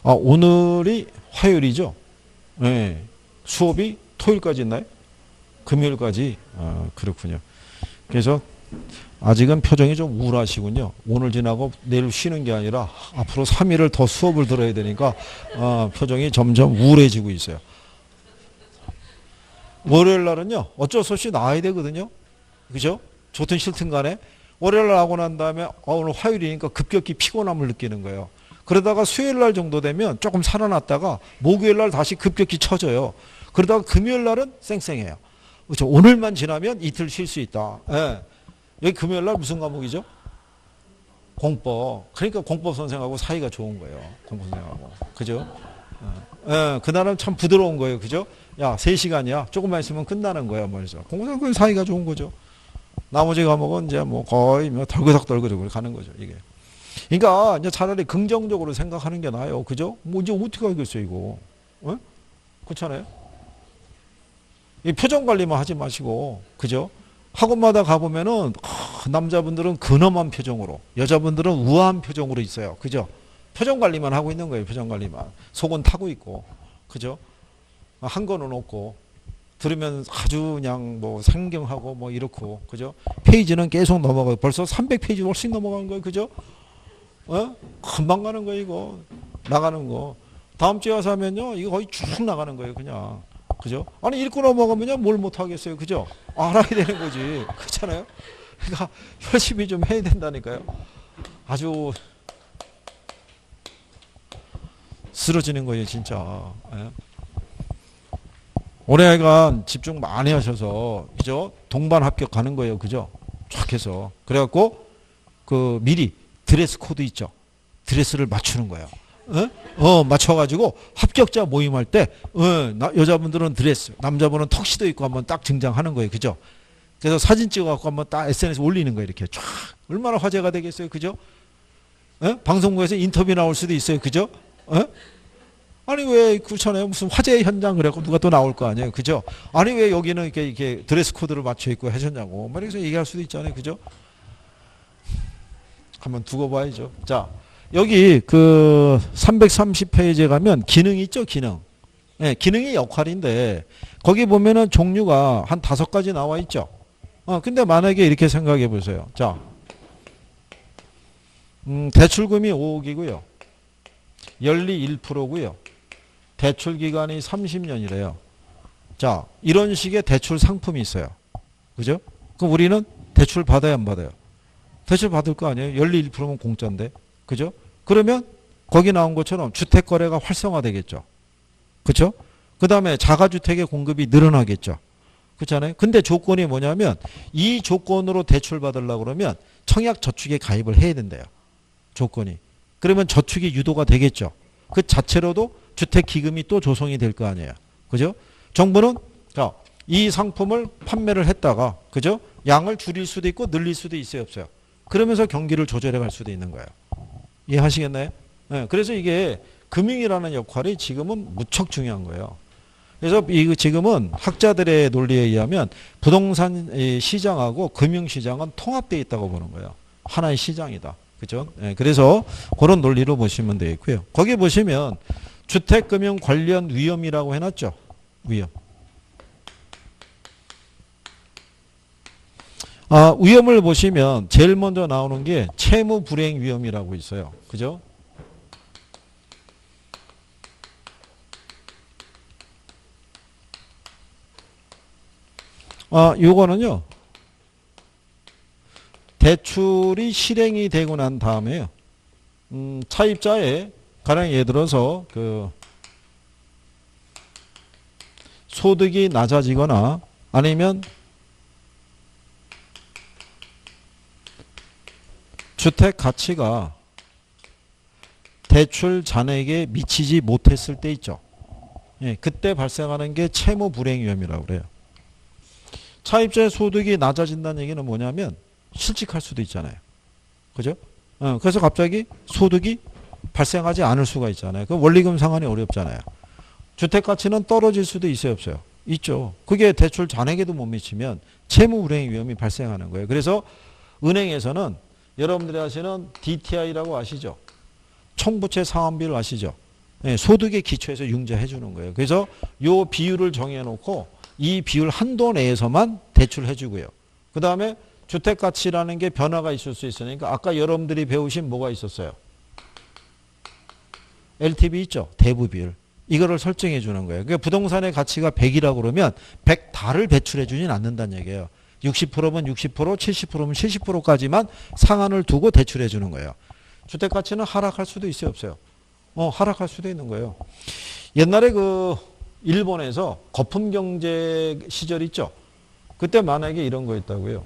오늘이 화요일이죠. 네. 수업이 토요일까지 있나요? 금요일까지. 그렇군요. 그래서 아직은 표정이 좀 우울하시군요. 오늘 지나고 내일 쉬는 게 아니라 앞으로 3일을 더 수업을 들어야 되니까 표정이 점점 우울해지고 있어요. 월요일 날은요. 어쩔 수 없이 나와야 되거든요. 그죠? 좋든 싫든 간에. 월요일 날 하고 난 다음에 오늘 화요일이니까 급격히 피곤함을 느끼는 거예요. 그러다가 수요일 날 정도 되면 조금 살아났다가 목요일 날 다시 급격히 처져요. 그러다가 금요일 날은 쌩쌩해요. 그렇죠? 오늘만 지나면 이틀 쉴 수 있다. 예. 여기 금요일 날 무슨 과목이죠? 공법. 그러니까 공법 선생하고 사이가 좋은 거예요. 공법 선생하고. 그죠? 예. 그날은 참 부드러운 거예요. 그죠? 야, 3시간이야. 조금만 있으면 끝나는 거야. 말이죠. 공법 선생하고 사이가 좋은 거죠. 나머지 과목은 이제 뭐 거의 뭐 덜그덕 가는 거죠. 이게. 그러니까 이제 차라리 긍정적으로 생각하는 게 나아요. 그죠? 뭐 이제 어떻게 하겠어요, 이거? 어? 그렇잖아요? 이 표정 관리만 하지 마시고, 그죠? 학원마다 가보면은, 남자분들은 근엄한 표정으로, 여자분들은 우아한 표정으로 있어요. 그죠? 표정 관리만 하고 있는 거예요, 표정 관리만. 속은 타고 있고, 그죠? 한 거는 없고, 들으면 아주 그냥 뭐 생경하고 뭐 이렇고, 그죠? 페이지는 계속 넘어가요. 벌써 300페이지 훨씬 넘어간 거예요, 그죠? 금방 가는 거예요, 이거. 나가는 거. 다음 주에 와서 하면요, 이거 거의 쭉 나가는 거예요, 그냥. 그죠? 아니, 읽고 넘어가면요, 뭘 못하겠어요, 그죠? 알아야 되는 거지. 그렇잖아요? 그러니까 열심히 좀 해야 된다니까요. 아주 쓰러지는 거예요, 진짜. 예? 올해간 집중 많이 하셔서, 그죠? 동반 합격 가는 거예요, 그죠? 쫙 해서. 그래갖고, 미리 드레스 코드 있죠? 드레스를 맞추는 거예요. 맞춰가지고 합격자 모임할 때, 여자분들은 드레스, 남자분은 턱시도 입고 한번 딱 등장하는 거예요. 그죠? 그래서 사진 찍어갖고 한번 딱 SNS 올리는 거예요. 이렇게 쫙. 얼마나 화제가 되겠어요. 그죠? 방송국에서 인터뷰 나올 수도 있어요. 그죠? 아니, 왜, 그렇잖아요. 무슨 화재 현장 그래갖고 누가 또 나올 거 아니에요. 그죠? 아니, 왜 여기는 이렇게 드레스 코드를 맞춰 입고 하셨냐고. 말해서 얘기할 수도 있잖아요. 그죠? 한번 두고 봐야죠. 자, 여기 330페이지에 가면 기능 있죠, 기능. 네, 기능이 역할인데 거기 보면은 종류가 한 5가지 나와 있죠. 근데 만약에 이렇게 생각해 보세요. 자, 대출금이 5억이고요. 연리 1%고요. 대출 기간이 30년이래요. 자, 이런 식의 대출 상품이 있어요. 그죠? 그럼 우리는 대출 받아야 안 받아요? 대출 받을 거 아니에요? 연리 1%면 공짜인데. 그죠? 그러면 거기 나온 것처럼 주택거래가 활성화되겠죠. 그렇죠? 그 다음에 자가주택의 공급이 늘어나겠죠. 그렇잖아요. 근데 조건이 뭐냐면 이 조건으로 대출 받으려고 그러면 청약저축에 가입을 해야 된대요. 조건이. 그러면 저축이 유도가 되겠죠. 그 자체로도 주택기금이 또 조성이 될 거 아니에요. 그죠? 정부는 자, 이 상품을 판매를 했다가 그죠? 양을 줄일 수도 있고 늘릴 수도 있어요, 없어요? 그러면서 경기를 조절해 갈 수도 있는 거예요. 이해하시겠나요? 네, 그래서 이게 금융이라는 역할이 지금은 무척 중요한 거예요. 그래서 지금은 학자들의 논리에 의하면 부동산 시장하고 금융시장은 통합되어 있다고 보는 거예요. 하나의 시장이다. 그죠? 네, 그래서 그런 논리로 보시면 되겠고요. 거기 보시면 주택금융 관련 위험이라고 해놨죠. 위험. 위험을 보시면 제일 먼저 나오는 게 채무 불이행 위험이라고 있어요. 그죠? 요거는요. 대출이 실행이 되고 난 다음에요. 차입자에 가령 예를 들어서 그 소득이 낮아지거나 아니면 주택 가치가 대출 잔액에 미치지 못했을 때 있죠. 예, 그때 발생하는 게 채무 불행 위험이라고 그래요. 차입자의 소득이 낮아진다는 얘기는 뭐냐면 실직할 수도 있잖아요. 그죠? 그래서 갑자기 소득이 발생하지 않을 수가 있잖아요. 그 원리금 상환이 어렵잖아요. 주택 가치는 떨어질 수도 있어요, 없어요? 있죠. 그게 대출 잔액에도 못 미치면 채무 불행 위험이 발생하는 거예요. 그래서 은행에서는 여러분들이 아시는 DTI라고 아시죠? 총부채 상환비율 아시죠? 네, 소득에 기초해서 융자해 주는 거예요. 그래서 요 비율을 정해 놓고 이 비율 한도 내에서만 대출해 주고요. 그 다음에 주택 가치라는 게 변화가 있을 수 있으니까 아까 여러분들이 배우신 뭐가 있었어요? LTV 있죠? 대부 비율. 이거를 설정해 주는 거예요. 그러니까 부동산의 가치가 100이라고 그러면 100 다를 배출해 주진 않는다는 얘기예요. 60%면 60%, 70%면 70%까지만 상한을 두고 대출해 주는 거예요. 주택 가치는 하락할 수도 있어요, 없어요? 하락할 수도 있는 거예요. 옛날에 그 일본에서 거품 경제 시절 있죠? 그때 만약에 이런 거 있다고요.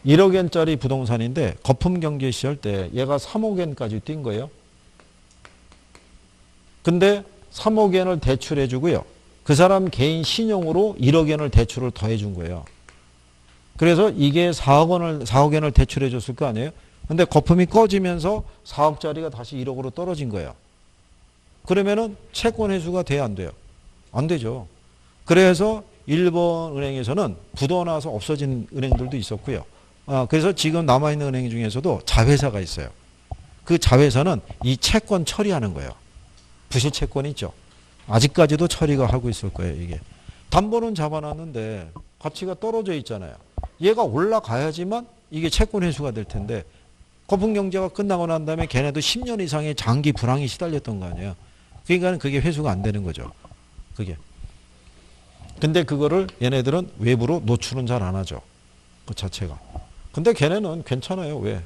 1억엔짜리 부동산인데 거품 경제 시절 때 얘가 3억엔까지 뛴 거예요. 근데 3억엔을 대출해 주고요. 그 사람 개인 신용으로 1억엔을 대출을 더해 준 거예요. 그래서 이게 4억엔을 대출해 줬을 거 아니에요? 근데 거품이 꺼지면서 4억짜리가 다시 1억으로 떨어진 거예요. 그러면은 채권 회수가 돼야 안 돼요? 안 되죠. 그래서 일본 은행에서는 부도나서 없어진 은행들도 있었고요. 그래서 지금 남아있는 은행 중에서도 자회사가 있어요. 그 자회사는 이 채권 처리하는 거예요. 부실 채권 있죠. 아직까지도 처리가 하고 있을 거예요. 이게 담보는 잡아놨는데 가치가 떨어져 있잖아요. 얘가 올라가야지만 이게 채권 회수가 될 텐데 거품 경제가 끝나고 난 다음에 걔네도 10년 이상의 장기 불황이 시달렸던 거 아니에요. 그러니까 그게 회수가 안 되는 거죠. 그게. 근데 그거를 얘네들은 외부로 노출은 잘 안 하죠. 그 자체가. 근데 걔네는 괜찮아요. 왜?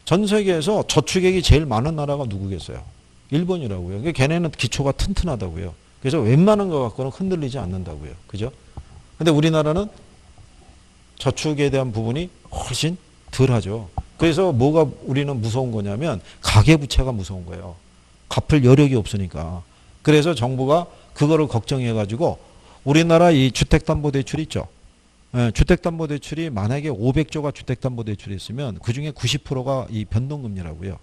전 세계에서 저축액이 제일 많은 나라가 누구겠어요? 일본이라고요. 그러니까 걔네는 기초가 튼튼하다고요. 그래서 웬만한 거 갖고는 흔들리지 않는다고요. 그죠? 근데 우리나라는 저축에 대한 부분이 훨씬 덜 하죠. 그래서 뭐가 우리는 무서운 거냐면 가계부채가 무서운 거예요. 갚을 여력이 없으니까. 그래서 정부가 그거를 걱정해가지고 우리나라 이 주택담보대출 있죠. 예, 주택담보대출이 만약에 500조가 주택담보대출이 있으면 그중에 90%가 이 변동금리라고요.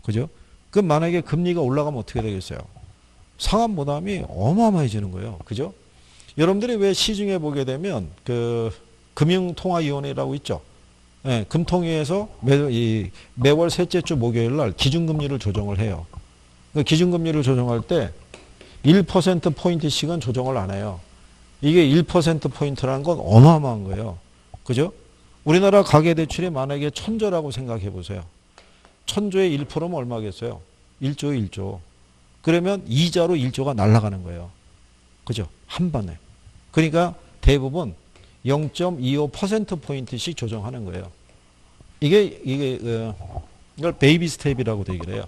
그죠? 그럼 만약에 금리가 올라가면 어떻게 되겠어요? 상환부담이 어마어마해지는 거예요. 그죠? 여러분들이 왜 시중에 보게 되면 그 금융통화위원회라고 있죠. 예, 금통위에서 매월 셋째 주 목요일 날 기준금리를 조정을 해요. 그 기준금리를 조정할 때 1%포인트씩은 조정을 안 해요. 이게 1%포인트라는 건 어마어마한 거예요. 그죠? 우리나라 가계대출이 만약에 1000조라고 생각해 보세요. 1000조에 1%면 얼마겠어요? 1조 1조. 그러면 이자로 1조가 날아가는 거예요. 그죠? 한 번에. 그러니까 대부분 0.25%포인트씩 조정하는 거예요. 이걸 베이비 스텝이라고 얘기를 해요.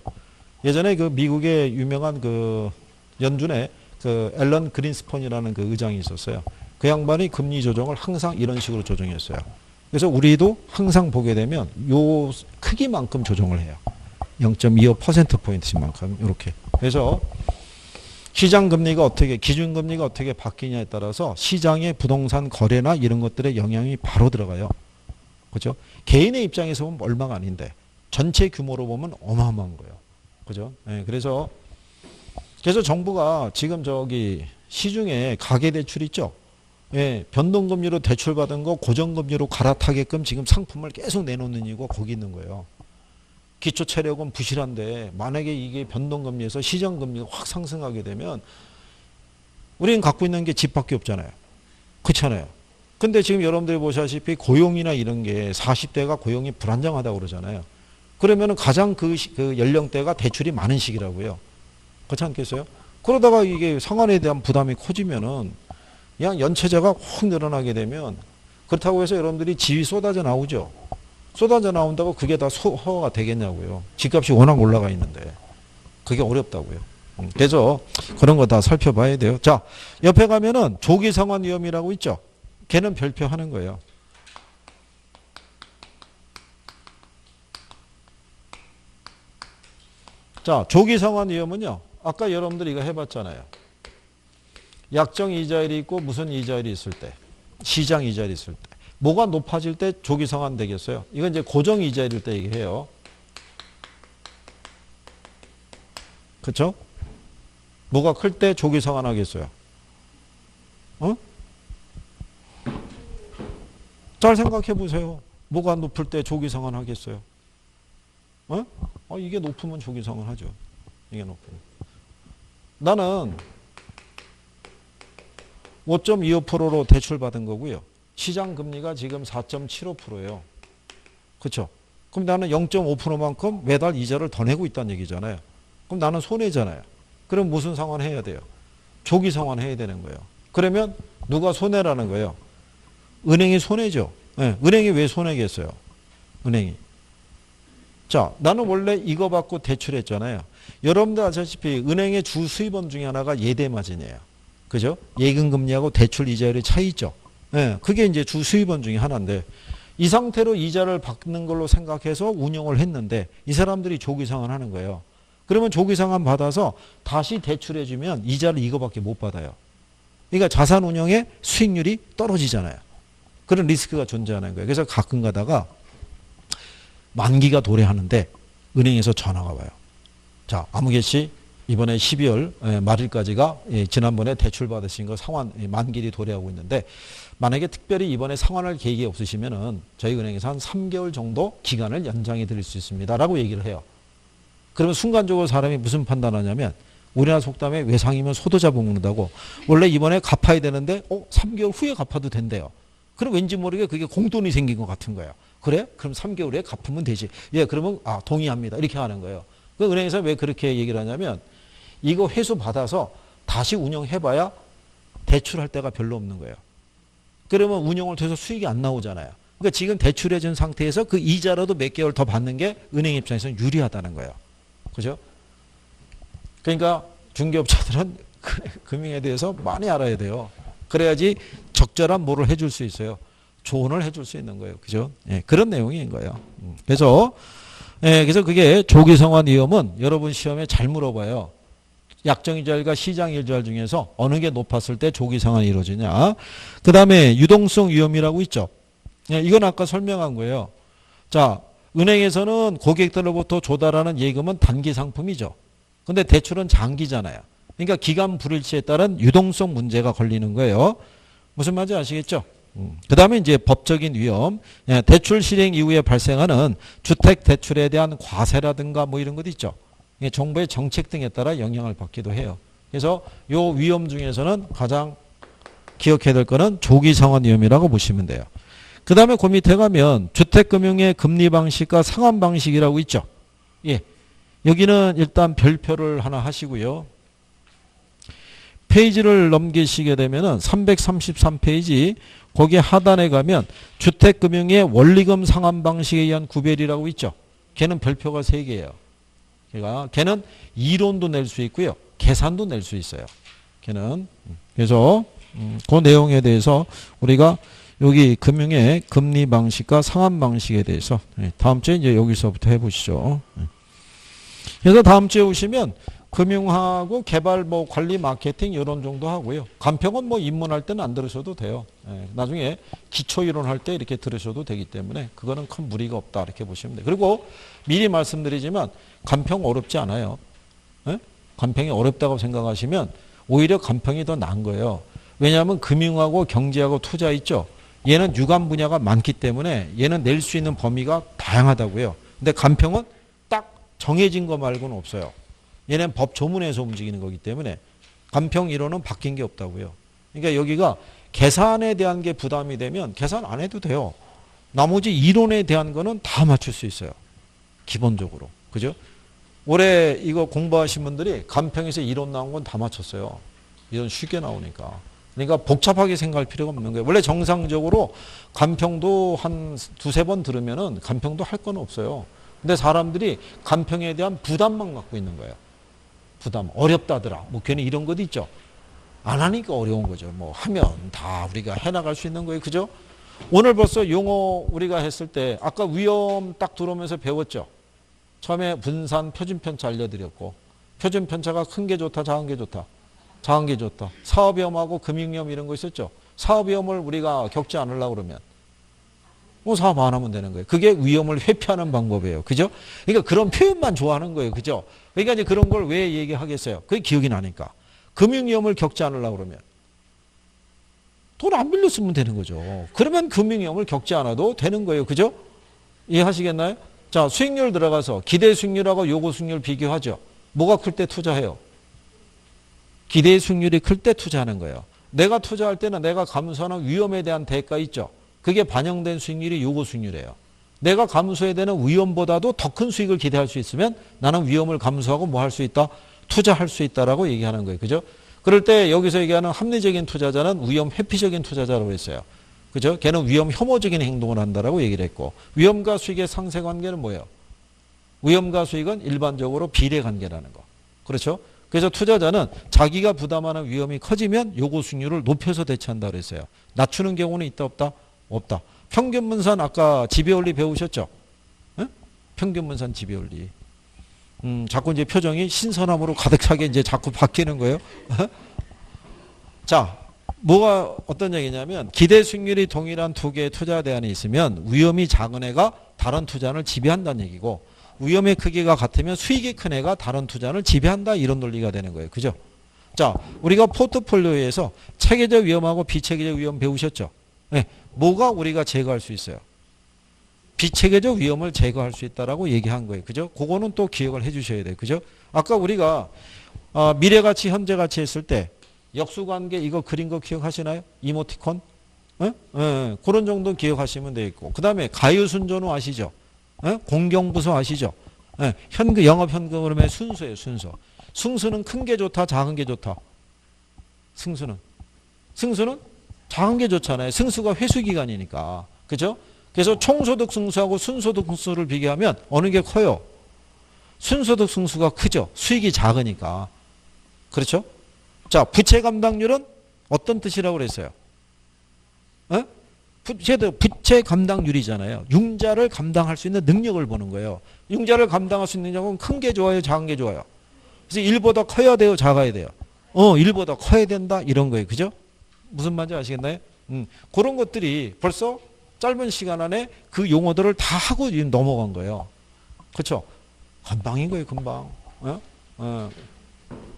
예전에 그 미국의 유명한 그 연준에 그 앨런 그린스펀이라는 그 의장이 있었어요. 그 양반이 금리 조정을 항상 이런 식으로 조정했어요. 그래서 우리도 항상 보게 되면 요 크기만큼 조정을 해요. 0.25%포인트씩만큼 이렇게. 그래서 시장 금리가 어떻게 기준 금리가 어떻게 바뀌냐에 따라서 시장의 부동산 거래나 이런 것들의 영향이 바로 들어가요. 그죠? 개인의 입장에서 보면 얼마가 아닌데 전체 규모로 보면 어마어마한 거예요. 그죠? 네, 그래서 정부가 지금 저기 시중에 가계대출 있죠? 예, 변동금리로 대출받은 거 고정금리로 갈아타게끔 지금 상품을 계속 내놓는 이유가 거기 있는 거예요. 기초체력은 부실한데 만약에 이게 변동금리에서 시장금리가 확 상승하게 되면 우리는 갖고 있는 게 집밖에 없잖아요. 그렇잖아요. 근데 지금 여러분들이 보시다시피 고용이나 이런 게 40대가 고용이 불안정하다고 그러잖아요. 그러면은 가장 그 연령대가 대출이 많은 시기라고요. 그렇지 않겠어요? 그러다가 이게 상환에 대한 부담이 커지면은 그냥 연체자가 확 늘어나게 되면 그렇다고 해서 여러분들이 지위 쏟아져 나오죠. 쏟아져 나온다고 그게 다 소화가 되겠냐고요. 집값이 워낙 올라가 있는데 그게 어렵다고요. 그래서 그런 거 다 살펴봐야 돼요. 자, 옆에 가면은 조기상환 위험이라고 있죠. 걔는 별표하는 거예요. 자, 조기상환 위험은요. 아까 여러분들이 이거 해봤잖아요. 약정 이자율이 있고 무슨 이자율이 있을 때, 시장 이자율이 있을 때, 뭐가 높아질 때 조기상환 되겠어요. 이건 이제 고정 이자율일 때 얘기해요. 그렇죠? 뭐가 클 때 조기상환 하겠어요. 어? 잘 생각해 보세요. 뭐가 높을 때 조기상환 하겠어요. 어? 이게 높으면 조기상환 하죠. 이게 높으면. 나는 5.25%로 대출받은 거고요. 시장 금리가 지금 4.75%예요. 그렇죠? 그럼 나는 0.5%만큼 매달 이자를 더 내고 있다는 얘기잖아요. 그럼 나는 손해잖아요. 그럼 무슨 상환 해야 돼요? 조기 상환 해야 되는 거예요. 그러면 누가 손해라는 거예요? 은행이 손해죠. 네, 은행이 왜 손해겠어요? 은행이. 자, 나는 원래 이거 받고 대출했잖아요. 여러분들 아시다시피 은행의 주 수입원 중에 하나가 예대마진이에요. 그죠? 예금금리하고 대출 이자율의 차이 있죠. 네, 그게 이제 주 수입원 중에 하나인데 이 상태로 이자를 받는 걸로 생각해서 운용을 했는데 이 사람들이 조기 상환하는 거예요. 그러면 조기 상환 받아서 다시 대출해주면 이자를 이거밖에 못 받아요. 그러니까 자산 운용의 수익률이 떨어지잖아요. 그런 리스크가 존재하는 거예요. 그래서 가끔 가다가 만기가 도래하는데 은행에서 전화가 와요. 자, 아무개 씨 이번에 12월 말일까지가 지난번에 대출 받으신 거 상환 만기일이 도래하고 있는데 만약에 특별히 이번에 상환할 계획이 없으시면은 저희 은행에서 한 3개월 정도 기간을 연장해 드릴 수 있습니다. 라고 얘기를 해요. 그러면 순간적으로 사람이 무슨 판단하냐면 우리나라 속담에 외상이면 소도 잡아먹는다고 원래 이번에 갚아야 되는데 3개월 후에 갚아도 된대요. 그럼 왠지 모르게 그게 공돈이 생긴 것 같은 거예요. 그래? 그럼 3개월 후에 갚으면 되지. 예, 그러면 동의합니다. 이렇게 하는 거예요. 그 은행에서 왜 그렇게 얘기를 하냐면 이거 회수 받아서 다시 운영해봐야 대출할 데가 별로 없는 거예요. 그러면 운영을 통해서 수익이 안 나오잖아요. 그러니까 지금 대출해준 상태에서 그 이자라도 몇 개월 더 받는 게 은행 입장에서는 유리하다는 거예요. 그죠? 그러니까 중개업자들은 금융에 대해서 많이 알아야 돼요. 그래야지 적절한 뭐를 해줄 수 있어요. 조언을 해줄 수 있는 거예요. 그죠? 예, 그런 내용인 거예요. 그래서 그게 조기상환 위험은 여러분 시험에 잘 물어봐요. 약정이자율과 시장이자율 중에서 어느 게 높았을 때 조기상환이 이루어지냐. 그 다음에 유동성 위험이라고 있죠. 예, 이건 아까 설명한 거예요. 자, 은행에서는 고객들로부터 조달하는 예금은 단기 상품이죠. 근데 대출은 장기잖아요. 그러니까 기간 불일치에 따른 유동성 문제가 걸리는 거예요. 무슨 말인지 아시겠죠? 그 다음에 이제 법적인 위험, 대출 실행 이후에 발생하는 주택 대출에 대한 과세라든가 뭐 이런 것 있죠. 정부의 정책 등에 따라 영향을 받기도 해요. 그래서 요 위험 중에서는 가장 기억해야 될 거는 조기상환 위험이라고 보시면 돼요. 그 다음에 그 밑에 가면 주택금융의 금리 방식과 상환 방식이라고 있죠. 예, 여기는 일단 별표를 하나 하시고요. 페이지를 넘기시게 되면은 333페이지 거기 하단에 가면 주택금융의 원리금 상환 방식에 의한 구별이라고 있죠. 걔는 별표가 3개예요. 그러니까 걔는 이론도 낼 수 있고요. 계산도 낼 수 있어요. 걔는. 그래서 그 내용에 대해서 우리가 여기 금융의 금리 방식과 상환 방식에 대해서 다음 주에 이제 여기서부터 해보시죠. 그래서 다음 주에 오시면 금융하고 개발 뭐 관리 마케팅 이런 정도 하고요. 간평은 뭐 입문할 때는 안 들으셔도 돼요. 나중에 기초 이론 할 때 이렇게 들으셔도 되기 때문에 그거는 큰 무리가 없다 이렇게 보시면 돼요. 그리고 미리 말씀드리지만 간평 어렵지 않아요. 간평이 어렵다고 생각하시면 오히려 간평이 더 나은 거예요. 왜냐하면 금융하고 경제하고 투자 있죠. 얘는 유관 분야가 많기 때문에 얘는 낼 수 있는 범위가 다양하다고요. 근데 간평은 딱 정해진 거 말고는 없어요. 얘는 법 조문에서 움직이는 거기 때문에 간평 이론은 바뀐 게 없다고요. 그러니까 여기가 계산에 대한 게 부담이 되면 계산 안 해도 돼요. 나머지 이론에 대한 거는 다 맞출 수 있어요. 기본적으로. 그죠? 올해 이거 공부하신 분들이 간평에서 이론 나온 건 다 맞췄어요. 이론 쉽게 나오니까. 그러니까 복잡하게 생각할 필요가 없는 거예요. 원래 정상적으로 간평도 한 두세 번 들으면은 간평도 할 건 없어요. 근데 사람들이 간평에 대한 부담만 갖고 있는 거예요. 부담. 어렵다더라. 뭐 괜히 이런 것도 있죠. 안 하니까 어려운 거죠. 뭐 하면 다 우리가 해나갈 수 있는 거예요. 그죠? 오늘 벌써 용어 우리가 했을 때 아까 위험 딱 들어오면서 배웠죠. 처음에 분산 표준편차 알려드렸고 표준편차가 큰 게 좋다 작은 게 좋다. 작은 게 좋다. 사업위험하고 금융위험 이런 거 있었죠. 사업위험을 우리가 겪지 않으려고 그러면 뭐 사업 안 하면 되는 거예요. 그게 위험을 회피하는 방법이에요. 그죠? 그러니까 그런 표현만 좋아하는 거예요. 그죠? 그러니까 이제 그런 걸 왜 얘기하겠어요? 그게 기억이 나니까. 금융위험을 겪지 않으려고 그러면 돈 안 빌렸으면 되는 거죠. 그러면 금융위험을 겪지 않아도 되는 거예요. 그죠? 이해하시겠나요? 자, 수익률 들어가서 기대 수익률하고 요구 수익률 비교하죠. 뭐가 클 때 투자해요? 기대 수익률이 클 때 투자하는 거예요. 내가 투자할 때는 내가 감수하는 위험에 대한 대가 있죠. 그게 반영된 수익률이 요구 수익률이에요. 내가 감수해야 되는 위험보다도 더 큰 수익을 기대할 수 있으면 나는 위험을 감수하고 뭐 할 수 있다? 투자할 수 있다라고 얘기하는 거예요. 그죠? 그럴 때 여기서 얘기하는 합리적인 투자자는 위험 회피적인 투자자라고 했어요. 그죠? 걔는 위험 혐오적인 행동을 한다라고 얘기를 했고 위험과 수익의 상세 관계는 뭐예요? 위험과 수익은 일반적으로 비례 관계라는 거. 그렇죠? 그래서 투자자는 자기가 부담하는 위험이 커지면 요구 수익률을 높여서 대처한다 그랬어요. 낮추는 경우는 있다 없다? 없다. 평균분산 아까 지배원리 배우셨죠? 응? 평균분산 지배원리. 자꾸 이제 표정이 신선함으로 가득 차게 이제 자꾸 바뀌는 거예요. 자, 뭐가 어떤 얘기냐면 기대 수익률이 동일한 두 개의 투자 대안이 있으면 위험이 작은 애가 다른 투자를 지배한다는 얘기고 위험의 크기가 같으면 수익이 큰 애가 다른 투자를 지배한다 이런 논리가 되는 거예요. 그죠? 자, 우리가 포트폴리오에서 체계적 위험하고 비체계적 위험 배우셨죠? 네, 뭐가 우리가 제거할 수 있어요? 비체계적 위험을 제거할 수 있다라고 얘기한 거예요. 그죠? 그거는 또 기억을 해 주셔야 돼요. 그죠? 아까 우리가 미래가치, 현재가치 했을 때 역수관계 이거 그린 거 기억하시나요? 이모티콘? 네? 네, 그런 정도 기억하시면 되겠고 그 다음에 가유순전후 아시죠? 네? 공경부서 아시죠? 네, 현금, 영업현금 흐름의 순서예요. 순서. 승수는 큰 게 좋다 작은 게 좋다? 승수는 작은 게 좋잖아요. 승수가 회수기간이니까. 그죠? 그래서 총소득 승수하고 순소득 승수를 비교하면 어느 게 커요? 순소득 승수가 크죠. 수익이 작으니까. 그렇죠? 자, 부채 감당률은 어떤 뜻이라고 그랬어요? 어? 부채 감당률이잖아요. 융자를 감당할 수 있는 능력을 보는 거예요. 융자를 감당할 수 있는 능력은 큰 게 좋아요? 작은 게 좋아요? 그래서 1보다 커야 돼요? 작아야 돼요? 1보다 커야 된다? 이런 거예요. 그죠? 무슨 말인지 아시겠나요? 그런 것들이 벌써 짧은 시간 안에 그 용어들을 다 하고 넘어간 거예요. 그렇죠? 금방인 거예요. 금방.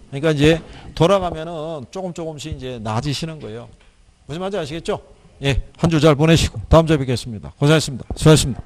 그러니까 이제 돌아가면은 조금씩 이제 나아지시는 거예요. 무슨 말인지 아시겠죠? 예, 한 주 잘 보내시고 다음 주에 뵙겠습니다. 고생하셨습니다. 수고하셨습니다.